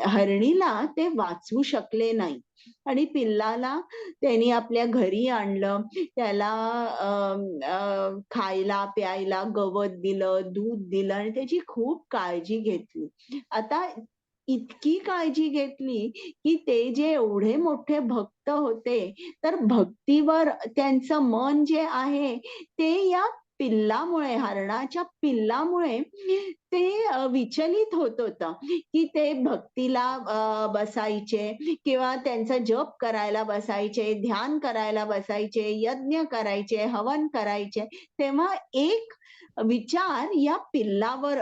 हरणीला ते वाचवू शकले नाही आणि पिल्लाला त्यांनी आपल्या घरी आणलं. त्याला खायला प्यायला गवत दिलं, दूध दिलं आणि त्याची खूप काळजी घेतली. आता इतकी काळजी घेतली की ते जे एवढे मोठे भक्त होते, तर भक्तीवर त्यांचं मन जे आहे ते या पिल्लामुळे, हरणाच्या पिल्लामुळे ते विचलित होत होतं की ते भक्तीला बसायचे किंवा त्यांचा जप करायला बसायचे, ध्यान करायला बसायचे, यज्ञ करायचे, हवन करायचे. तेव्हा एक विचार या पिल्लावर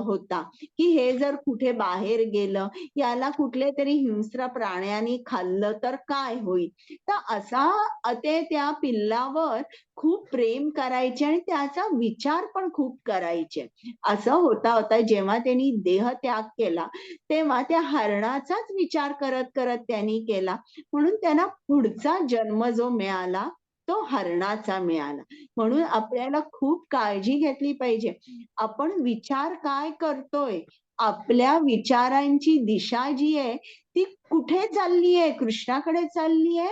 होता की हे जर कुठे बाहेर गेलं, याला कुठले तरी हिंस्र प्राण्यांनी खाल्लं तर काय होईल. तर असा ते त्या पिल्लावर खूप प्रेम करायचे आणि त्याचा विचार पण खूप करायचे. असं होता होता जेव्हा त्यांनी देह त्याग केला, तेव्हा त्या हरणाचाच विचार करत करत त्यांनी केला. म्हणून त्यांना पुढचा जन्म जो मिळाला तो हरणाचा मिळाला. म्हणून आपल्याला खूप काळजी घेतली पाहिजे. आपण विचार काय करतोय, आपल्या विचारांची दिशा जी आहे ती कुठे चाललीये, कृष्णाकडे चाललीये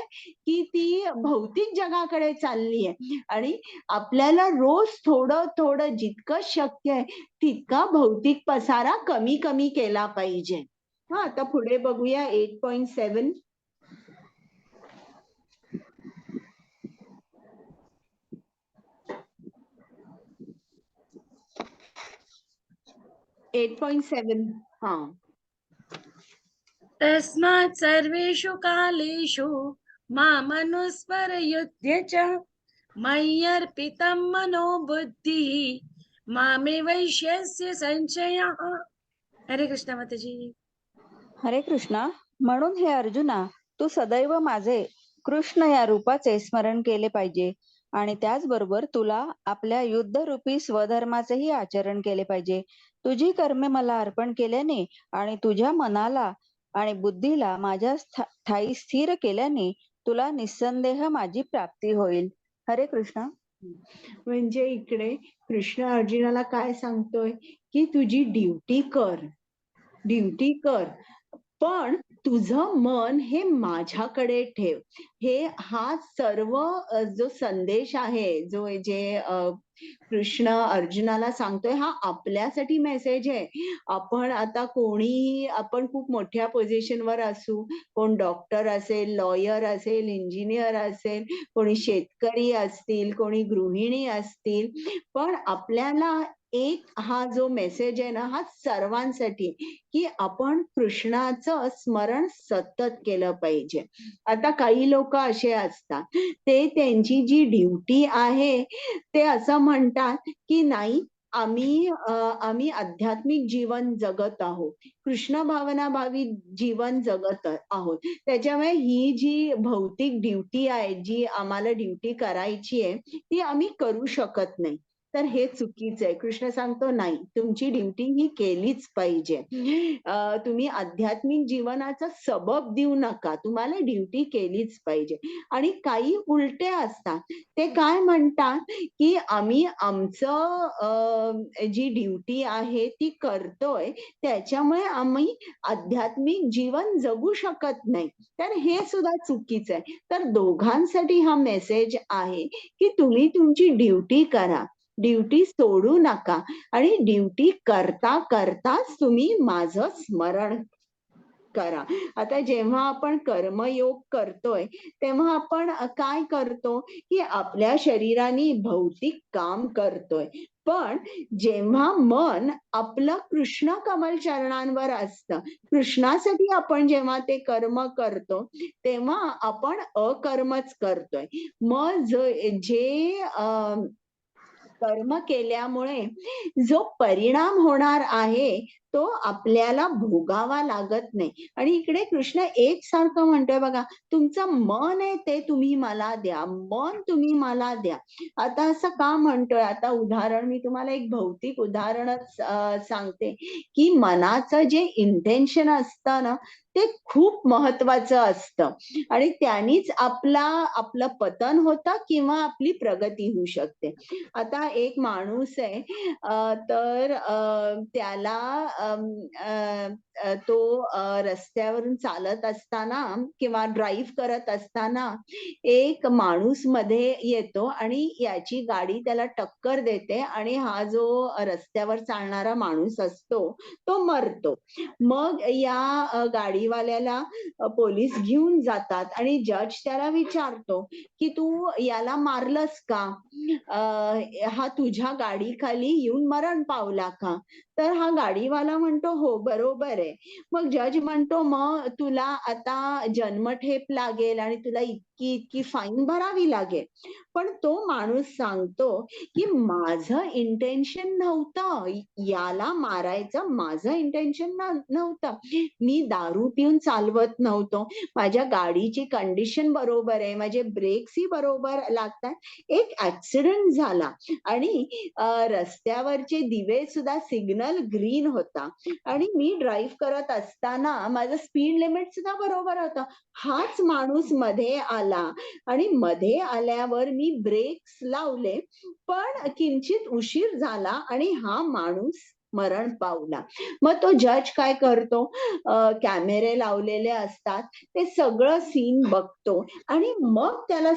की ती भौतिक जगाकडे चाललीये. आणि आपल्याला रोज थोडं थोडं जितकं शक्य आहे तितका भौतिक पसारा कमी कमी केला पाहिजे. आता पुढे बघूया 8.7. 8.7. हा. तस्मात् सर्वेषु कालेषु मामनुस्मरयुध्य च मय्यर्पितं मनो बुद्धिः मामे वैश्यस्य संशयः. हरे कृष्ण माताजी. हरे कृष्णा. म्हणून हे अर्जुना, तू सदैव माझे कृष्ण या रूपाचे स्मरण केले पाहिजे आणि त्याचबरोबर तुला आपल्या युद्धरूपी स्वधर्माचेही आचरण केले पाहिजे. तुझी कर्मे मला अर्पण केल्याने आणि तुझ्या मनाला आणि बुद्धीला माझ्या ठायी स्थिर केल्याने तुला निस्संदेह माझी प्राप्ती होईल. हरे कृष्ण. म्हणजे इकडे कृष्ण अर्जुनाला काय सांगतोय की तुझी ड्युटी कर, ड्युटी कर, पण तुझं मन हे माझ्याकडे ठेव. हा सर्व जो संदेश आहे, जो जे कृष्ण अर्जुनाला सांगतोय, हा आपल्यासाठी मेसेज आहे. आपण आता कोणीही, आपण खूप मोठ्या पोझिशनवर असू, कोण डॉक्टर असेल, लॉयर असेल, इंजिनियर असेल, कोणी शेतकरी असतील, कोणी गृहिणी असतील, पण आपल्याला एक हा जो मेसेज आहे ना, हा सर्वांसाठी की आपण कृष्णाचं स्मरण सतत केलं पाहिजे. आता काही लोक असे असतात, ते त्यांची जी ड्युटी आहे ते असं म्हणतात की नाही, आम्ही आध्यात्मिक जीवन जगत आहोत, कृष्ण भावनाभावी जीवन जगत आहोत, त्याच्यामुळे ही जी भौतिक ड्युटी आहे, जी आम्हाला ड्युटी करायची आहे, ती आम्ही करू शकत नाही. तर हे चुकीचं आहे. कृष्ण सांगतो नाही, तुमची ड्युटी ही केलीच पाहिजे. तुम्ही आध्यात्मिक जीवनाचा सबब देऊ नका, तुम्हाला ड्युटी केलीच पाहिजे. आणि काही उलटे असतात, ते काय म्हणतात की आम्ही आमचं जी ड्युटी आहे ती करतोय, त्याच्यामुळे आम्ही आध्यात्मिक जीवन जगू शकत नाही. तर हे सुद्धा चुकीचं आहे. तर दोघांसाठी हा मेसेज आहे की तुम्ही तुमची ड्युटी करा, ड्युटी सोडू नका आणि ड्युटी करता करताच तुम्ही माझं स्मरण करा. आता जेव्हा आपण कर्मयोग करतोय तेव्हा आपण काय करतो की आपल्या शरीराने भौतिक काम करतोय, पण जेव्हा मन आपलं कृष्ण कमल चरणांवर असतं, कृष्णासाठी आपण जेव्हा ते कर्म करतो तेव्हा आपण अकर्मच करतोय. मग जे कर्म केल्यामुळे जो परिणाम होणार आहे तो आपल्याला भोगावा लागत नाही. आणि इकडे कृष्ण एकसारखं म्हणतोय बघा, तुमचं मन आहे ते तुम्ही मला द्या, मन तुम्ही मला द्या. आता असं का म्हणतोय? आता उदाहरण मी तुम्हाला एक भौतिक उदाहरणच सांगते, की मनाचं जे इंटेन्शन असतं ना, ते खूप महत्वाचं असतं आणि त्यांनीच आपलं पतन होतं किंवा आपली प्रगती होऊ शकते. आता एक माणूस आहे, तर त्याला तो रस्त्यावरून चालत असताना किंवा ड्राईव्ह करत असताना एक माणूस मध्ये येतो आणि याची गाडी त्याला टक्कर देते आणि हा जो रस्त्यावर चालणारा माणूस असतो तो मरतो. मग या गाडीवाल्याला पोलीस घेऊन जातात आणि जज त्याला विचारतो की तू याला मारलंस का? हा तुझ्या गाडीखाली येऊन मरण पावला का? तर हा गाडीवाला म्हणतो हो बरोबर आहे. मग जज म्हणतो मग तुला आता जन्मठेप लागेल आणि तुला इतकी इतकी फाईन भरावी लागेल. पण तो माणूस सांगतो की माझं इंटेन्शन नव्हतं याला मारायचं, माझं इंटेन्शन नव्हतं. मी दारू पिऊन चालवत नव्हतो, माझ्या गाडीची कंडिशन बरोबर आहे, माझे ब्रेक्सही बरोबर लागतात. एक ऍक्सिडेंट झाला आणि रस्त्यावरचे दिवे सुद्धा सिग्नल ग्रीन होता आणि मी ड्राईव्ह करत असताना माझं स्पीड लिमिट सुद्धा बरोबर होतं. हाच माणूस मध्ये आला आणि मध्ये आल्यावर मी ब्रेक्स लावले, पण किंचित उशीर झाला आणि हा माणूस मरण पावला. मग तो जज काय करतो, कॅमेरे लावलेले असतात, ते सगळं सीन बघतो आणि मग त्याला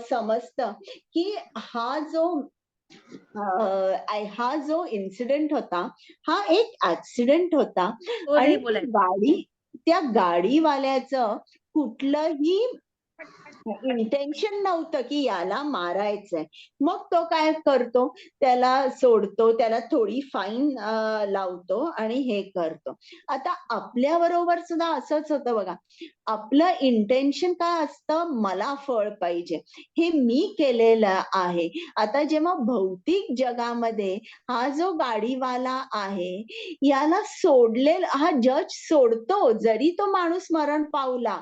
समजतं की हा जो इन्सिडेंट होता हा एक ऍक्सिडेंट होता तो आणि नाही बोलायचं. त्या गाडीवाल्याचं कुठलंही इंटेन्शन नव्हतं की याला मारायचंय. मग तो काय करतो, त्याला सोडतो, त्याला थोडी फाईन लावतो आणि हे करतो. आता आपल्या बरोबर सुद्धा असंच होतं बघा. आपलं इंटेन्शन काय असतं, मला फळ पाहिजे, हे मी केलेलं आहे. आता जेव्हा भौतिक जगामध्ये हा जो गाडीवाला आहे याला हा जज सोडतो, जरी तो माणूस मरण पावला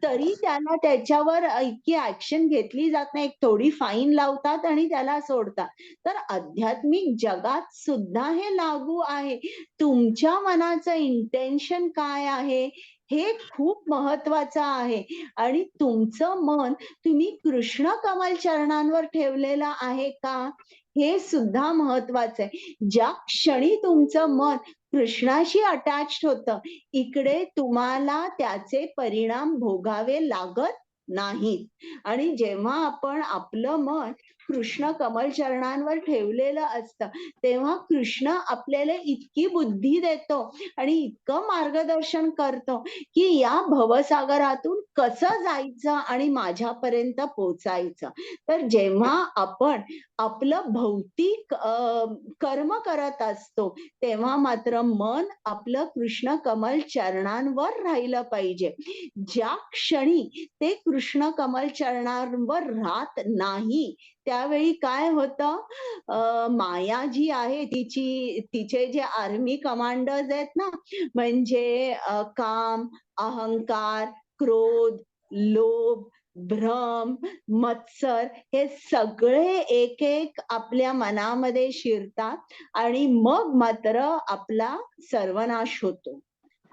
तरी त्याला त्याच्यावर इतकी ऍक्शन घेतली जात नाही, थोडी फाईन लावतात आणि त्याला सोडतात. तर आध्यात्मिक जगात सुद्धा हे लागू आहे. तुमच्या मनाचं इंटेन्शन काय आहे हे खूप महत्वाचं आहे आणि तुमचं मन तुम्ही कृष्ण कमल चरणांवर ठेवलेलं आहे का, हे सुद्धा महत्वाचं आहे. ज्या क्षणी तुमचं मन कृष्णाशी अटॅच्ड होतं, इकडे तुम्हाला त्याचे परिणाम भोगावे लागत नाहीत. आणि जेव्हा आपण आपलं मन कृष्ण कमल चरणांवर ठेवलेलं असतं तेव्हा कृष्ण आपल्याला इतकी बुद्धी देतो आणि इतकं मार्गदर्शन करतो की या भवसागरातून कसं जायचं आणि माझ्यापर्यंत पोचायचं. तर जेव्हा आपण आपलं भौतिक कर्म करत असतो तेव्हा मात्र मन आपलं कृष्ण कमल चरणांवर राहिलं पाहिजे. ज्या क्षणी ते कृष्ण कमल चरणांवर राहत नाही त्यावेळी काय होतं, माया जी आहे तिचे जे आर्मी कमांडर्स आहेत ना, म्हणजे काम, अहंकार, क्रोध, लोभ, भ्रम, मत्सर, हे सगळे एक एक आपल्या मनामध्ये शिरतात आणि मग मात्र आपला सर्वनाश होतो.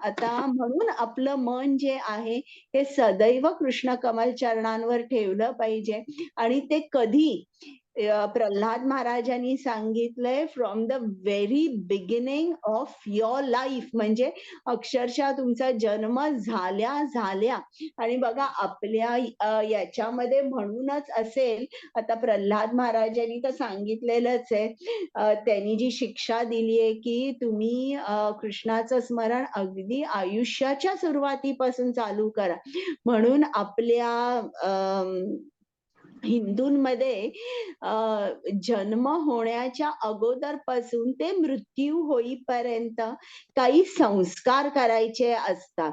आता म्हणून आपलं मन जे आहे हे सदैव कृष्ण कमल चरणांवर ठेवलं पाहिजे. आणि ते कधी, प्रल्हाद महाराजांनी सांगितलंय, from the very beginning of your life, म्हणजे अक्षरशः तुमचा जन्म झाल्या. आणि बघा आपल्या याच्यामध्ये म्हणूनच असेल, आता प्रल्हाद महाराजांनी तर सांगितलेलंच आहे, त्यांनी जी शिक्षा दिली आहे की तुम्ही कृष्णाचं स्मरण अगदी आयुष्याच्या सुरुवातीपासून चालू करा. म्हणून आपल्या हिंदूंमध्ये जन्म होण्याच्या अगोदरपासून ते मृत्यू होईपर्यंत काही संस्कार करायचे असतात.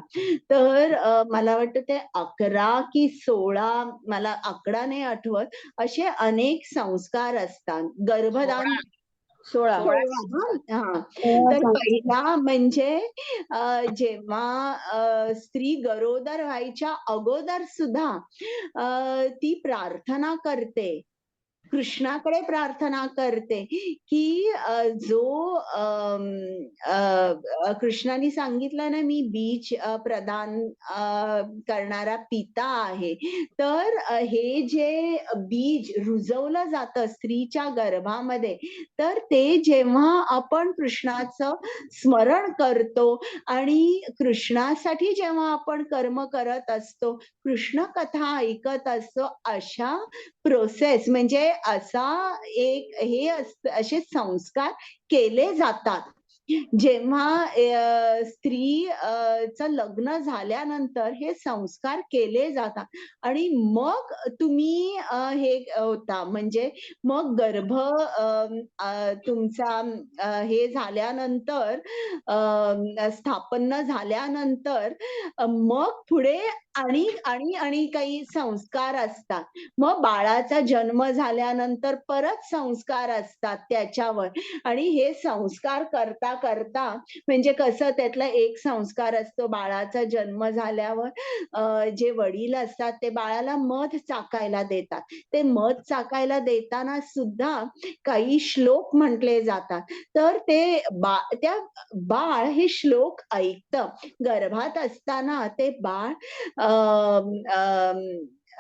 तर मला वाटतं ते 11 की 16, मला आकडा नाही आठवत, असे अनेक संस्कार असतात. गर्भदान 16. हा. तर पहिला म्हणजे जेव्हा स्त्री गरोदर व्हायच्या अगोदर सुद्धा ती प्रार्थना करते, कृष्णाकडे प्रार्थना करते की जो कृष्णाने सांगितलं ना, मी बीज प्रदान करणारा पिता आहे. तर हे जे बीज रुजवलं जातं स्त्रीच्या गर्भामध्ये, तर ते जेव्हा आपण कृष्णाचं स्मरण करतो आणि कृष्णासाठी जेव्हा आपण कर्म करत असतो, कृष्ण कथा ऐकत असतो, अशा प्रोसेस म्हणजे असा एक हे असे संस्कार केले जातात. जेव्हा स्त्री चं लग्न झाल्यानंतर हे संस्कार केले जातात आणि मग तुम्ही हे होता म्हणजे मग गर्भ तुमचा हे झाल्यानंतर स्थापन झाल्यानंतर मग पुढे आणि काही संस्कार असतात. मग बाळाचा जन्म झाल्यानंतर परत संस्कार असतात त्याच्यावर आणि हे संस्कार करता करता म्हणजे कसं त्यातला एक संस्कार असतो बाळाचा जन्म झाल्यावर जे वडील असतात ते बाळाला मध चाकायला देतात. ते मध चाकायला देताना सुद्धा काही श्लोक म्हटले जातात. तर ते त्या बाळ हे श्लोक ऐकतं. गर्भात असताना ते बाळ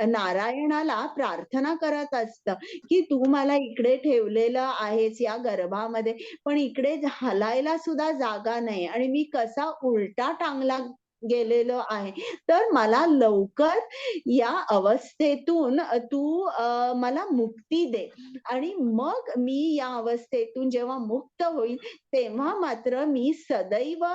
नारायणाला प्रार्थना करत असतं की तू मला इकडे ठेवलेलं आहेस या गर्भामध्ये, पण इकडे हलायला सुद्धा जागा नाही आणि मी कसा उलटा टांगला गेलेलो आहे. तर मला लवकर या अवस्थेतून तू मला मुक्ती दे आणि मग मी या अवस्थेतून जेव्हा मुक्त होईल तेव्हा मात्र मी सदैव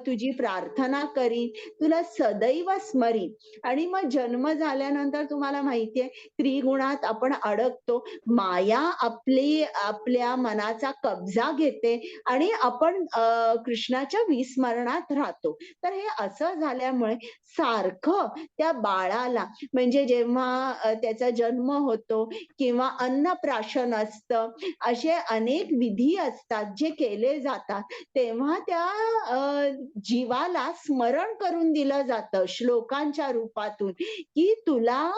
तुझी प्रार्थना करीन, तुला सदैव स्मरीन. आणि मग जन्म झाल्यानंतर तुम्हाला माहितीये त्रिगुणात आपण अडकतो. माया आपल्या मनाचा कब्जा घेते आणि आपण कृष्णाच्या विस्मरणात राहतो. तर हे असं झाल्यामुळे सारखं त्या बाळाला म्हणजे जेव्हा त्याचा जन्म होतो किंवा अन्नप्राशन असतं, असे अनेक विधी असतात जे केले जातात. तेव्हा त्या जीवाला स्मरण करून दिलं जातं श्लोकांच्या रूपातून की तुला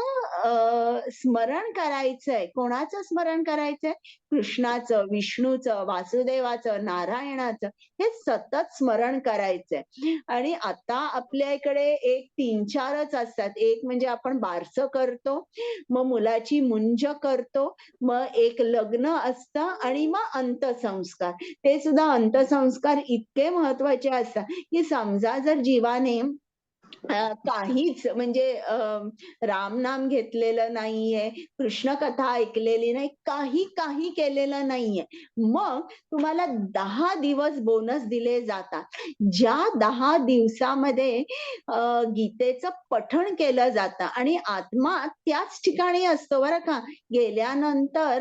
स्मरण करायचंय. कोणाचं स्मरण करायचंय? कृष्णाचं, विष्णूचं, वासुदेवाचं, नारायणाचं हे सतत स्मरण करायचंय. आणि आता आपल्याकडे एक 3-4च असतात. एक म्हणजे आपण बारसं करतो, मग मुलाची मुंज करतो, मग एक लग्न असतं आणि मग अंत्यसंस्कार. ते सुद्धा अंत्यसंस्कार इतके महत्वाचे असतात की समजा जर जीवाने काहीच म्हणजे रामनाम घेतलेलं नाहीये, कृष्ण कथा ऐकलेली नाही, काही केलेलं नाहीये, मग तुम्हाला 10 दिवस बोनस दिले जातात. ज्या 10 दिवसामध्ये गीतेचं पठण केलं जातं आणि आत्मा त्याच ठिकाणी असतो बरं का.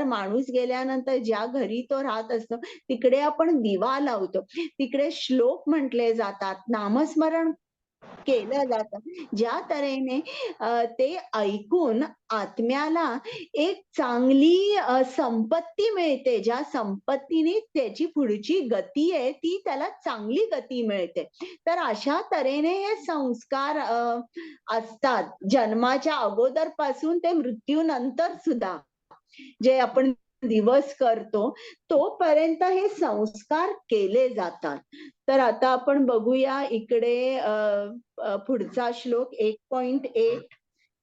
माणूस गेल्यानंतर ज्या घरी तो राहत असतो तिकडे आपण दिवा लावतो, तिकडे श्लोक म्हटले जातात, नामस्मरण केलं जातं. ज्या तऱ्हेने ते ऐकून आत्म्याला एक चांगली संपत्ती मिळते, ज्या संपत्तीने त्याची पुढची गती आहे ती त्याला चांगली गती मिळते. तर अशा तऱ्हेने हे संस्कार असतात जन्माच्या अगोदर पासून ते मृत्यूनंतर सुद्धा जे आपण दिवस करतो तोपर्यंत हे संस्कार केले जातात. तर आता आपण बघूया इकडे पुढचा श्लोक 1.8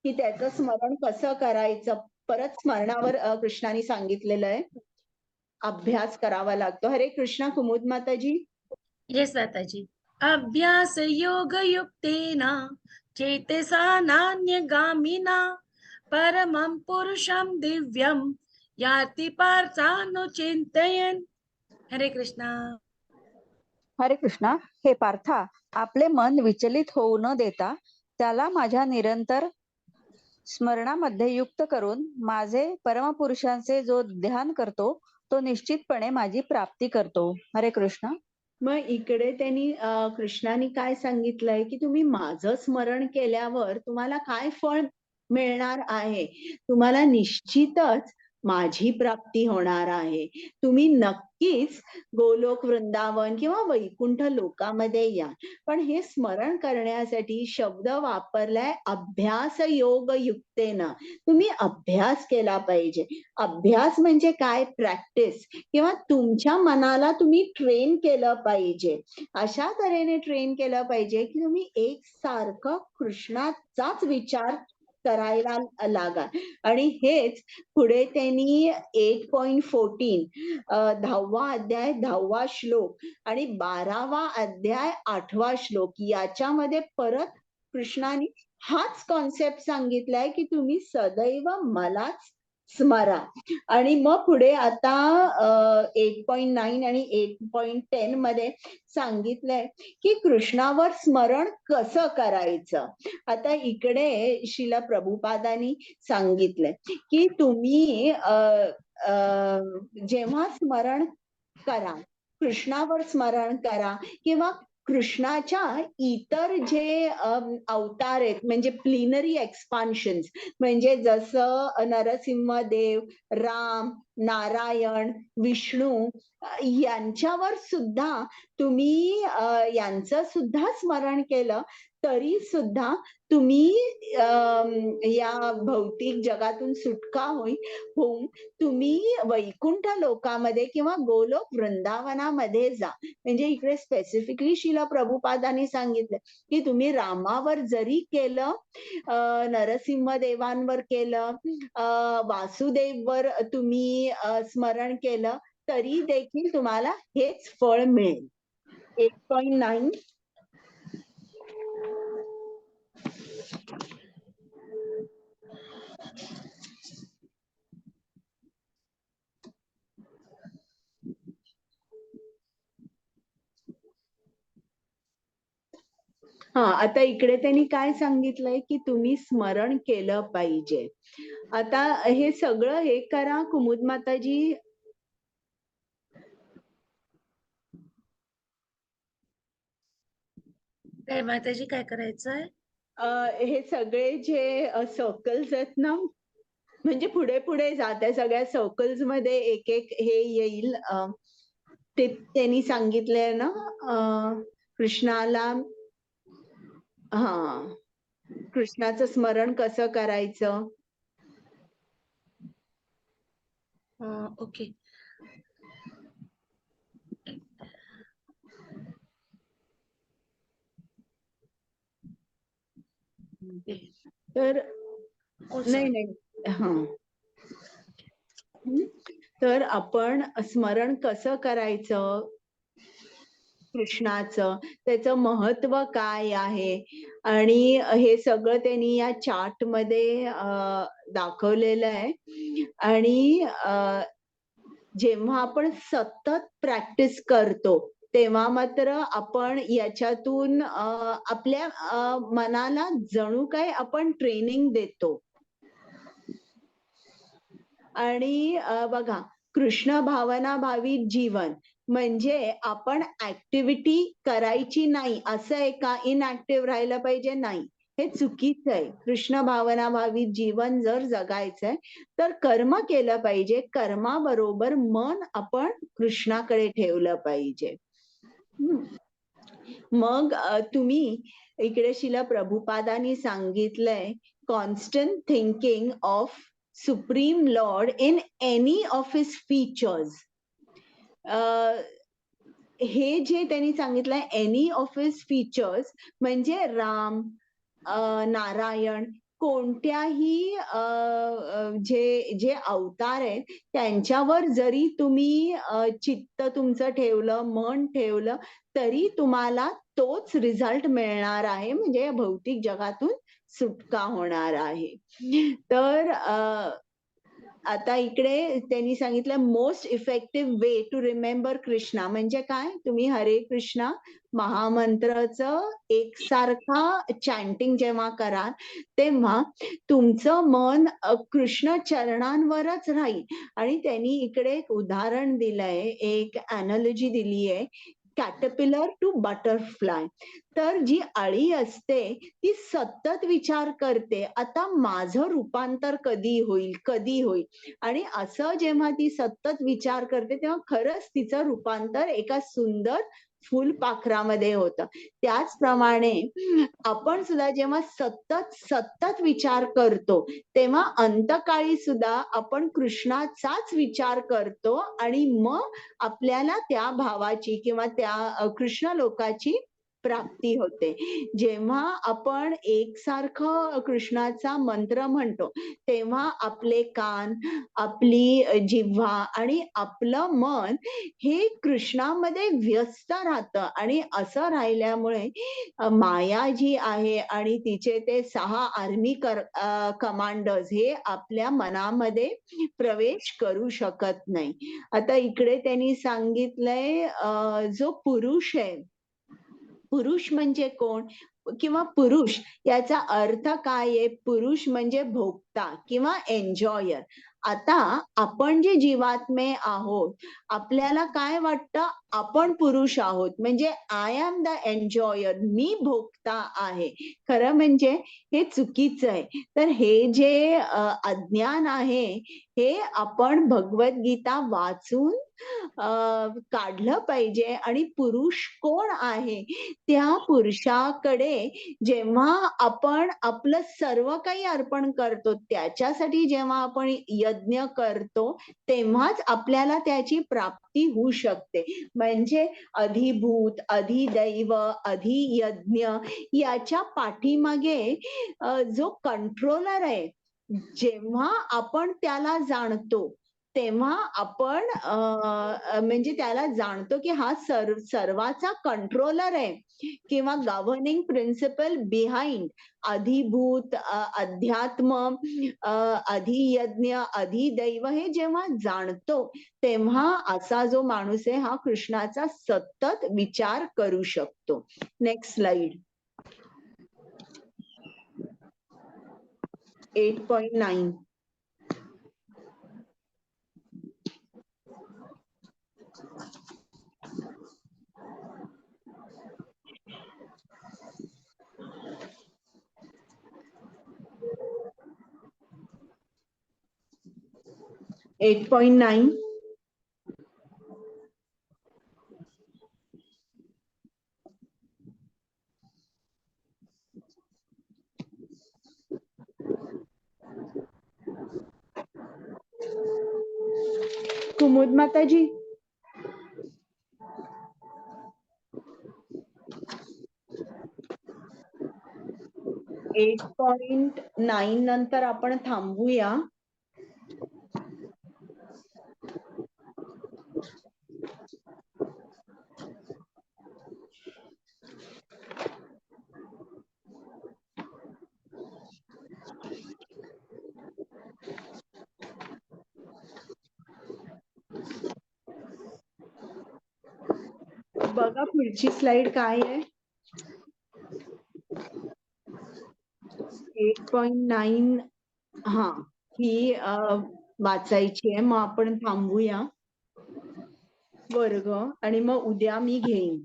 की त्याचं स्मरण कसं करायचं. परत स्मरणावर कृष्णाने सांगितलेलं आहे. अभ्यास करावा लागतो. हरे कृष्णा कुमुद माताजी. येस माताजी. अभ्यास योग युक्तेन चेतसा नान्यगामिना परमं पुरुषं दिव्यं याति पार्थानुचिन्तयन्. हरे कृष्णा. हरे कृष्णा. हे पार्था, आपले मन विचलित होऊ न देता त्याला माझ्या निरंतर स्मरणामध्ये युक्त करून माझे परमपुरुषांचे जो ध्यान करतो तो निश्चितपणे माझी प्राप्ती करतो. हरे कृष्ण. मग इकडे त्यांनी कृष्णाने काय सांगितलंय की तुम्ही माझं स्मरण केल्यावर तुम्हाला काय फळ मिळणार आहे. तुम्हाला निश्चितच माझी प्राप्ती होणार आहे. तुम्ही नक्कीच गोलोक वृंदावन किंवा वैकुंठ लोकामध्ये या. पण हे स्मरण करण्यासाठी शब्द वापरलाय अभ्यास योग युक्तेनं. तुम्ही अभ्यास केला पाहिजे. अभ्यास म्हणजे काय? प्रॅक्टिस किंवा तुमच्या मनाला तुम्ही ट्रेन केलं पाहिजे. अशा तऱ्हेने ट्रेन केलं पाहिजे की तुम्ही एकसारखं कृष्णाचाच विचार करायला लागा. आणि हेच पुढे त्यांनी 8.14 10वा अध्याय 10वा श्लोक आणि 12वा अध्याय 8वा श्लोक याच्यामध्ये परत कृष्णाने हाच कॉन्सेप्ट सांगितलाय की तुम्ही सदैव मलाच स्मरा. आणि मग पुढे आता 8.9 आणि 8.10 मध्ये सांगितलंय की कृष्णावर स्मरण कसं करायचं. आता इकडे श्रील प्रभुपादांनी सांगितलंय की तुम्ही जेव्हा स्मरण करा, कृष्णावर स्मरण करा किंवा कृष्णाच्या इतर जे अवतार आहेत म्हणजे प्लिनरी एक्सपान्शन्स म्हणजे जसं नरसिंहदेव, राम, नारायण, विष्णू यांच्यावर सुद्धा तुम्ही यांचं सुद्धा स्मरण केलं तरी सुद्धा तुम्ही या भौतिक जगातून सुटका होऊन तुम्ही वैकुंठ लोकामध्ये किंवा गोलोक वृंदावनामध्ये जा. म्हणजे इकडे स्पेसिफिकली श्रील प्रभुपादांनी सांगितलं की तुम्ही रामावर जरी केलं, नरसिंहदेवांवर केलं, वासुदेववर तुम्ही स्मरण केलं तरी देखील तुम्हाला हेच फळ मिळेल. 8.9 आता इकडे त्यांनी काय सांगितलंय की तुम्ही स्मरण केलं पाहिजे. आता हे सगळं हे करा कुमुद माताजी. काय माताजी काय करायचंय? हे सगळे जे सर्कल्स आहेत ना म्हणजे पुढे पुढे जाते सगळ्या सर्कल्स मध्ये एक एक हे येईल. ते त्यांनी सांगितलंय ना कृष्णाला कृष्णाचं स्मरण कसं करायचं. ओके. तर नाही तर आपण स्मरण कसं करायचं कृष्णाचं, त्याचं महत्व काय आहे आणि हे सगळं त्यांनी या चार्ट मध्ये दाखवलेलं आहे. आणि जेव्हा आपण सतत प्रॅक्टिस करतो तेव्हा मात्र आपण याच्यातून आपल्या मनाला जणू काय आपण ट्रेनिंग देतो. आणि बघा कृष्ण भावना भावित जीवन म्हणजे आपण ऍक्टिव्हिटी करायची नाही असं आहे का? इनऍक्टिव्ह राहिलं पाहिजे नाही, हे चुकीचं आहे. कृष्ण भावना भावित जीवन जर जगायचंय तर कर्म केलं पाहिजे. कर्माबरोबर मन आपण कृष्णाकडे ठेवलं पाहिजे. मग तुम्ही इकडे श्रील प्रभुपादांनी सांगितलंय constant thinking of supreme Lord in any of his features. हे जे त्यांनी सांगितलंय एनी ऑफ हिज फीचर्स म्हणजे राम, नारायण कोणत्याही जे जे अवतार आहेत त्यांच्यावर जरी तुम्ही चित्त तुमचं ठेवलं, मन ठेवलं तरी तुम्हाला तोच रिझल्ट मिळणार आहे. म्हणजे या भौतिक जगातून सुटका होणार आहे. तर आता इकडे त्यांनी सांगितलं most effective way to remember Krishna म्हणजे काय? तुम्ही हरे कृष्णा महामंत्राचं एकसारखा चॅन्टिंग जेव्हा कराल तेव्हा तुमचं मन कृष्ण चरणांवरच राहील. आणि त्यांनी इकडे एक उदाहरण दिलंय, एक अॅनॉलॉजी दिली आहे कॅटरपिलर टू बटरफ्लाय. तर जी अळी असते ती सतत विचार करते, आता माझं रूपांतर कधी होईल, कधी होईल. आणि असं जेव्हा ती सतत विचार करते तेव्हा खरंच तिचं रूपांतर एका सुंदर फुलपाखरामध्ये होतं. त्याचप्रमाणे आपण सुद्धा जेव्हा सतत सतत विचार करतो तेव्हा अंतकाळी सुद्धा आपण कृष्णाचाच विचार करतो आणि मग आपल्याला त्या भावाची किंवा त्या कृष्ण लोकाची प्राप्ती होते. जेव्हा आपण एकसारखं कृष्णाचा मंत्र म्हणतो तेव्हा आपले कान, आपली जिव्हा आणि आपलं मन हे कृष्णामध्ये व्यस्त राहतं. आणि असं राहिल्यामुळे माया जी आहे आणि तिचे ते 6 आर्मी कमांडर्स हे आपल्या मनामध्ये प्रवेश करू शकत नाही. आता इकडे त्यांनी सांगितलंय जो पुरुष आहे, पुरुष म्हणजे कोण किंवा पुरुष याचा अर्थ काय आहे? पुरुष म्हणजे भोक्ता किंवा एन्जॉयर. आता आपण जे जीवात्मे आहोत, आपल्याला काय वाटतं? आपण पुरुष आहोत, म्हणजे आय एम द एन्जॉयर, मी भोक्ता आहे. खरं म्हणजे हे चुकीचं आहे. तर हे जे अज्ञान आहे हे आपण भगवद्गीता वाचून काढलं पाहिजे. आणि पुरुष कोण आहे? त्या पुरुषाकडे जेव्हा आपण आपलं सर्व काही अर्पण करतो, त्याच्यासाठी जेव्हा आपण यज्ञ करतो तेव्हाच आपल्याला त्याची प्राप्ती होऊ शकते. म्हणजे अधिभूत, अधिदैव, अधियज्ञ याच्या पाठीमागे जो कंट्रोलर आहे, जेव्हा आपण त्याला जाणतो तेव्हा आपण म्हणजे त्याला जाणतो की हा सर्वाचा कंट्रोलर आहे किंवा गव्हर्निंग प्रिन्सिपल बिहाइंड अधिभूत, अध्यात्म, अधियज्ञ, अधिदैव हे जेव्हा जाणतो तेव्हा असा जो माणूस आहे हा कृष्णाचा सतत विचार करू शकतो. Next slide. 8.9. कुमुद माताजी. 8.9 नंतर आपण थांबूया. बघा पुढची स्लाइड काय आहे? 8.9. हा, ही वाचायची आहे. मग आपण थांबूया वर्ग आणि मग उद्या मी घेईन.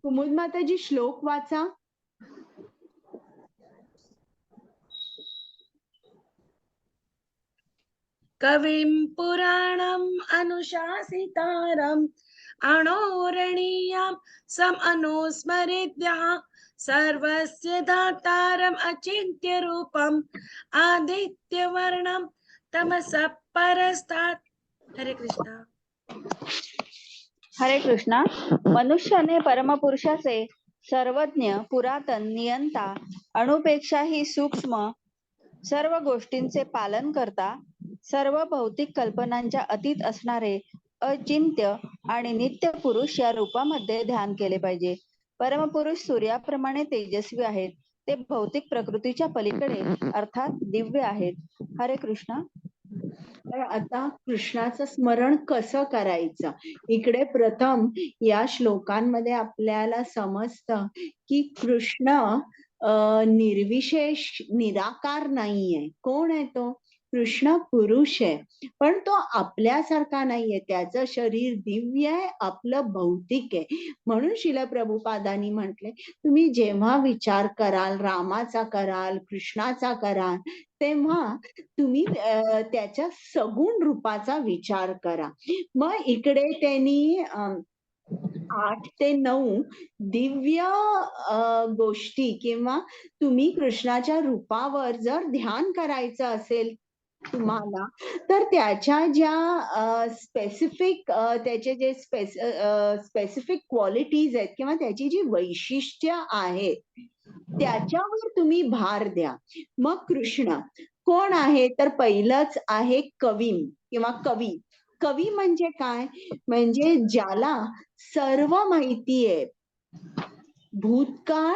कुमुद माताजी श्लोक वाचा. कविं पुराणम् अनुशासितारम् अणोरणीयां समनुस्मरेद्यः सर्वस्य दातारम् अचिन्त्य रूपम् आदित्यवर्णं तमसः परस्तात्. हरे कृष्णा. हरे कृष्णा. मनुष्याने परमपुरुषाचे सर्वज्ञ, पुरातन, नियंता, अणुपेक्षाही सूक्ष्म, सर्व गोष्टींचे पालन करता, सर्व भौतिक कल्पनांच्या अतीत असणारे अचिंत्य आणि नित्य पुरुष या रूपामध्ये ध्यान केले पाहिजे. परमपुरुष सूर्याप्रमाणे तेजस्वी आहेत. ते भौतिक प्रकृतीच्या पलीकडे अर्थात दिव्य आहेत. हरे कृष्ण. तर आता कृष्णाचं स्मरण कसं करायचं? इकडे प्रथम या श्लोकांमध्ये आपल्याला समजतं की कृष्ण निर्विशेष निराकार नाहीये. कोण आहे तो? कृष्ण पुरुष आहे, पण तो आपल्यासारखा नाहीये. त्याचं शरीर दिव्य आहे, आपलं भौतिक आहे. म्हणून श्रील प्रभुपादांनी म्हटले, तुम्ही जेव्हा विचार कराल, रामाचा कराल, कृष्णाचा कराल, तेव्हा तुम्ही त्याच्या सगुण रूपाचा विचार करा. मग इकडे त्यांनी 8 ते 9 दिव्य गोष्टी किंवा तुम्ही कृष्णाच्या रूपावर जर ध्यान करायचं असेल तुम्हाला, तर त्याच्या ज्या स्पेसिफिक त्याचे जे स्पेसिफिक क्वालिटीज आहेत किंवा त्याची जी वैशिष्ट्य आहेत त्याच्यावर तुम्ही भार द्या. मग कृष्ण कोण आहे? तर पहिलंच आहे कवीम किंवा कवी. कवी म्हणजे काय? म्हणजे ज्याला सर्व माहितीये. भूतकाळ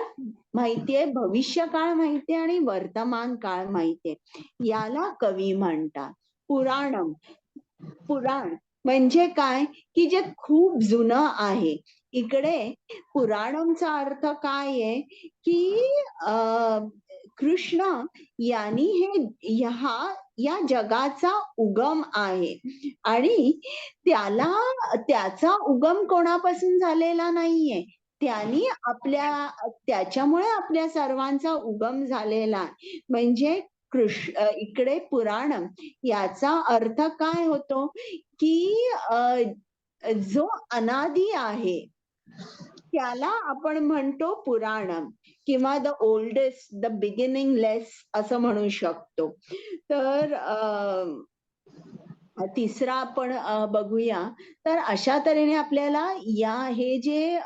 माहितीये, भविष्यकाळ माहितीये आणि वर्तमान काळ माहितीये. याला कवी म्हणतात. पुराणम, पुराण म्हणजे काय? की जे खूप जुनं आहे. इकडे पुराणमचा अर्थ काय आहे? की कृष्ण यांनी या जगाचा उगम आहे आणि त्याचा उगम कोणापासून झालेला नाहीये. त्याच्यामुळे आपल्या सर्वांचा उगम झालेला आहे. म्हणजे इकडे पुराण याचा अर्थ काय होतो? की जो अनादी आहे त्याला आपण म्हणतो पुराणम किंवा द ओल्डेस्ट, द बिगिनिंगलेस असं म्हणू शकतो. तर तिसरा आपण बघूया. तर अशा तऱ्हेने आपल्याला हे जे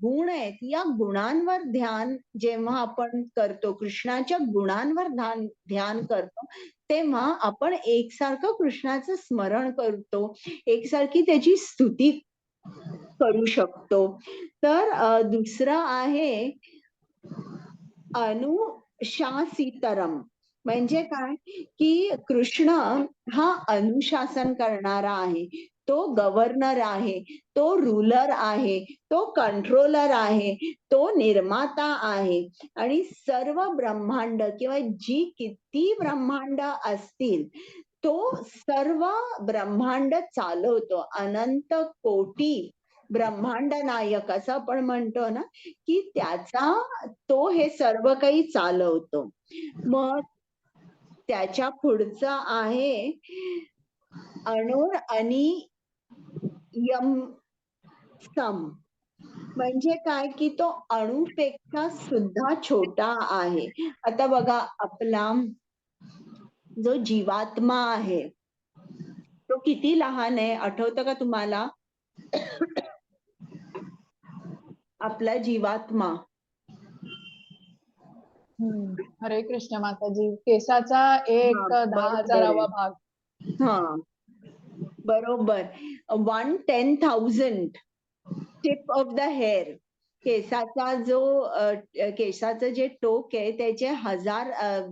गुण आहेत, या गुणांवर ध्यान जेव्हा आपण करतो, कृष्णाच्या गुणांवर ध्यान करतो, तेव्हा आपण एकसारखं कृष्णाचं स्मरण करतो, एकसारखी त्याची स्तुती करू शकतो. तर दुसरं आहे अनुशासितरम. म्हणजे काय? की कृष्ण हा अनुशासन करणारा आहे, तो गव्हर्नर आहे, तो रूलर आहे, तो कंट्रोलर आहे, तो निर्माता आहे आणि सर्व ब्रह्मांड किंवा जी किती ब्रह्मांड असतील तो सर्व ब्रह्मांड चालवतो. अनंत कोटी ब्रह्मांड नायक असं आपण म्हणतो ना, की तो हे सर्व काही चालवतो. मग त्याच्या पुढचं आहे अणुर आणि यम सम. म्हणजे काय? की तो अणुपेक्षा सुद्धा छोटा आहे. आता बघा, आपला जो जीवात्मा आहे तो किती लहान आहे आठवतं का तुम्हाला? आपला जीवात्मा हरे कृष्ण माताजी. केसाचा एक हा, 10,000वा भाग. हा बरोबर. 1/10,000 टिप ऑफ द हेअर. केसाचं जे टोक आहे त्याचे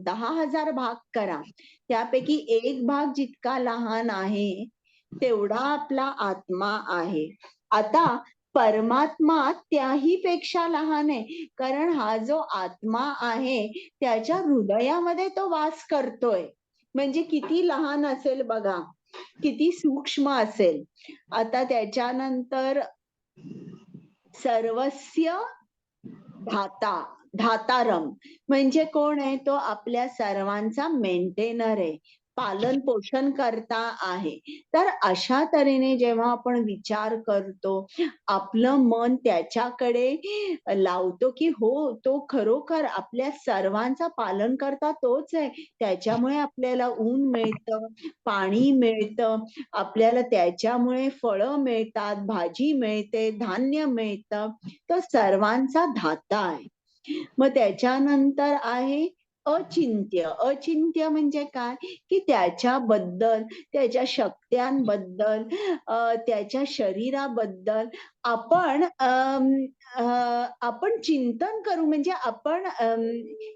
10,000 भाग करा. त्यापैकी एक भाग जितका लहान आहे तेवढा आपला आत्मा आहे. आता परमात्मा त्याही पेक्षा लहान आहे, कारण हा जो आत्मा आहे त्याच्या हृदयामध्ये तो वास करतोय. म्हणजे किती लहान असेल बघा, किती सूक्ष्म असेल. आता त्याच्यानंतर सर्वस्य धातारम म्हणजे कोण आहे? तो आपल्या सर्वांचा मेंटेनर आहे, पालन पोषण करता आहे. तर अशा तऱ्हेने जेव्हा आपण विचार करतो, आपलं मन त्याच्याकडे लावतो की हो, तो खरोखर आपल्या सर्वांचा पालन करता तोच आहे. त्याच्यामुळे आपल्याला ऊन मिळतं, पाणी मिळतं, आपल्याला त्याच्यामुळे फळं मिळतात, भाजी मिळते, धान्य मिळतं. तो सर्वांचा धाता आहे. मग त्याच्यानंतर आहे अचिंत्य. अचिंत्य म्हणजे काय? की त्याच्याबद्दल, त्याच्या शक्ती कृत्यांबद्दल, त्याच्या शरीराबद्दल आपण चिंतन करू, म्हणजे आपण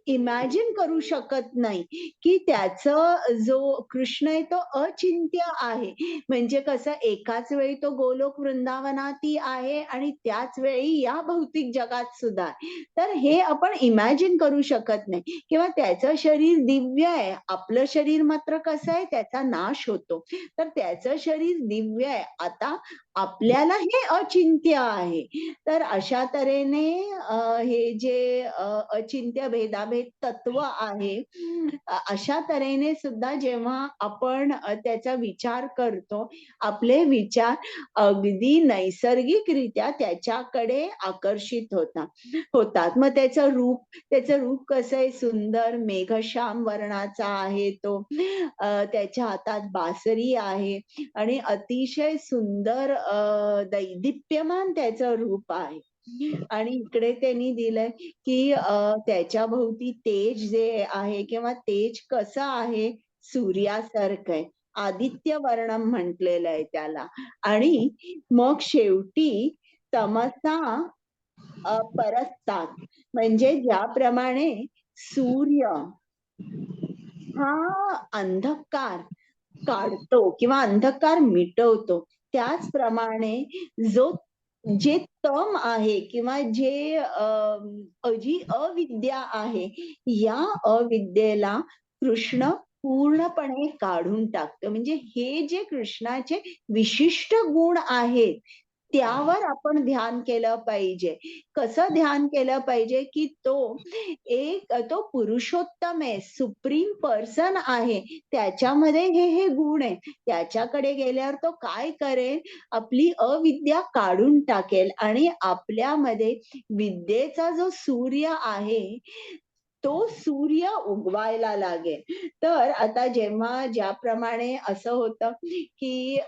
इमॅजिन करू शकत नाही की त्याचं जो कृष्ण आहे तो अचिंत्य आहे. म्हणजे कसं एकाच वेळी तो गोलोक वृंदावनातही आहे आणि त्याच वेळी या भौतिक जगात सुद्धा आहे. तर हे आपण इमॅजिन करू शकत नाही. किंवा त्याचं शरीर दिव्य आहे, आपलं शरीर मात्र कसं आहे, त्याचा नाश होतो. तर त्याचं शरीर दिव्य आहे, आता आपल्याला हे अचिंत्य आहे. तर अशा तऱ्हेने हे जे अचिंत्य भेदाभेद तत्व आहे, अशा तऱ्हेने सुद्धा जेव्हा आपण त्याचा विचार करतो, आपले विचार अगदी नैसर्गिकरित्या त्याच्याकडे आकर्षित होतात. मग त्याचं रूप कसं आहे, सुंदर मेघश्याम वर्णाचा आहे तो. त्याच्या हातात बासरी आहे आणि अतिशय सुंदर दैदिप्यमान त्याचं रूप आहे. आणि इकडे त्यांनी दिलंय की त्याच्या भोवती तेज जे आहे, किंवा तेज कसं आहे, सूर्यासारखं आहे, आदित्य वर्णम म्हटलेलं आहे त्याला. आणि मग शेवटी तमसा परस्तात, म्हणजे ज्याप्रमाणे सूर्य हा अंधकार काढतो किंवा अंधकार मिटवतो, त्याचप्रमाणे जे तम आहे किंवा जे जी अविद्या आहे, या अविद्येला कृष्ण पूर्णपणे काढून टाकतो. म्हणजे हे जे कृष्णाचे विशिष्ट गुण आहेत, त्यावर आपण ध्यान केलं पाहिजे. कसं ध्यान केलं पाहिजे की तो पुरुषोत्तम आहे, सुप्रीम पर्सन आहे, त्याच्यामध्ये हे गुण आहे. त्याच्याकडे गेल्यावर तो काय करेल, आपली अविद्या काढून टाकेल आणि आपल्यामध्ये विद्येचा जो सूर्य आहे तो सूर्य उगवायला लागेल. तर आता जेव्हा ज्याप्रमाणे असं होतं की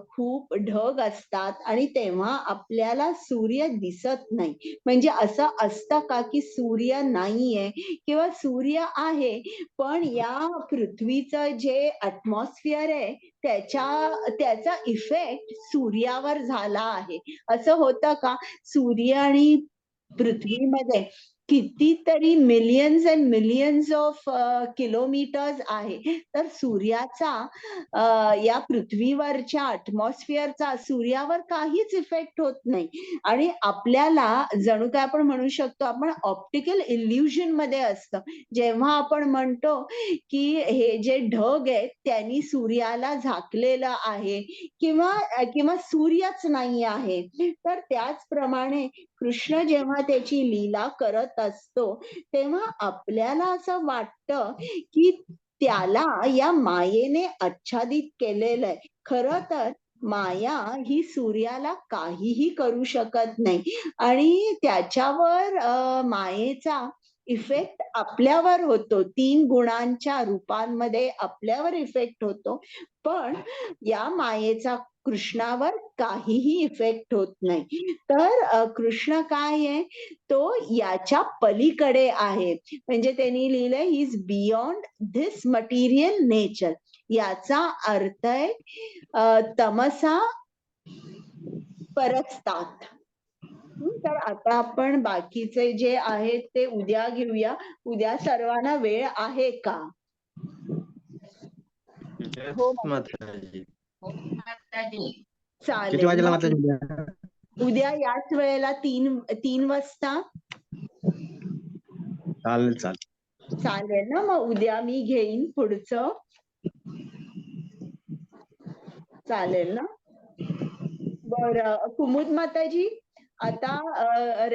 खूप ढग असतात आणि तेव्हा आपल्याला सूर्य दिसत नाही. म्हणजे असं असतं का की सूर्य नाहीये किंवा सूर्य आहे, पण या पृथ्वीचं जे ॲटमॉस्फिअर आहे त्याचा इफेक्ट सूर्यावर झाला आहे. असं होतं का? सूर्य आणि पृथ्वीमध्ये कितीतरी millions and millions of kilometres आहे. तर सूर्याचा या पृथ्वीवरच्या ॲटमॉस्फिअरचा सूर्यावर काहीच इफेक्ट होत नाही. आणि आपल्याला जणू काय आपण म्हणू शकतो, आपण ऑप्टिकल इल्युजन मध्ये असतं. जेव्हा आपण म्हणतो की हे जे ढग आहेत त्यांनी सूर्याला झाकलेलं आहे किंवा सूर्यच नाही आहे. तर त्याचप्रमाणे कृष्ण जेव्हा त्याची लीला करत असतो, तेव्हा आपल्याला असं वाटतं की त्याला या मायेने आच्छादित केलेलं आहे. खरं तर माया ही सूर्याला काहीही करू शकत नाही आणि त्याच्यावर मायेचा इफेक्ट आपल्यावर होतो. 3 गुणांच्या रूपांमध्ये आपल्यावर इफेक्ट होतो, पण या मायेचा कृष्णावर काहीही इफेक्ट होत नाही. तर कृष्ण काय आहे, तो याच्या पलीकडे आहे. म्हणजे त्यांनी लिहिलंय, he is beyond this material nature. याचा अर्थ आहे तमसा परस्तात. तर आता आपण बाकीचे जे आहेत ते उद्या घेऊया. उद्या सर्वांना वेळ आहे का? हो माताजी. किती चालेल. वाजेला मग माताजी? उद्या याच वेळेला 3 वाजता चालेल. चालेल ना? मग उद्या मी घेईन पुढचं. चालेल ना? बरं कुमुद माताजी, आता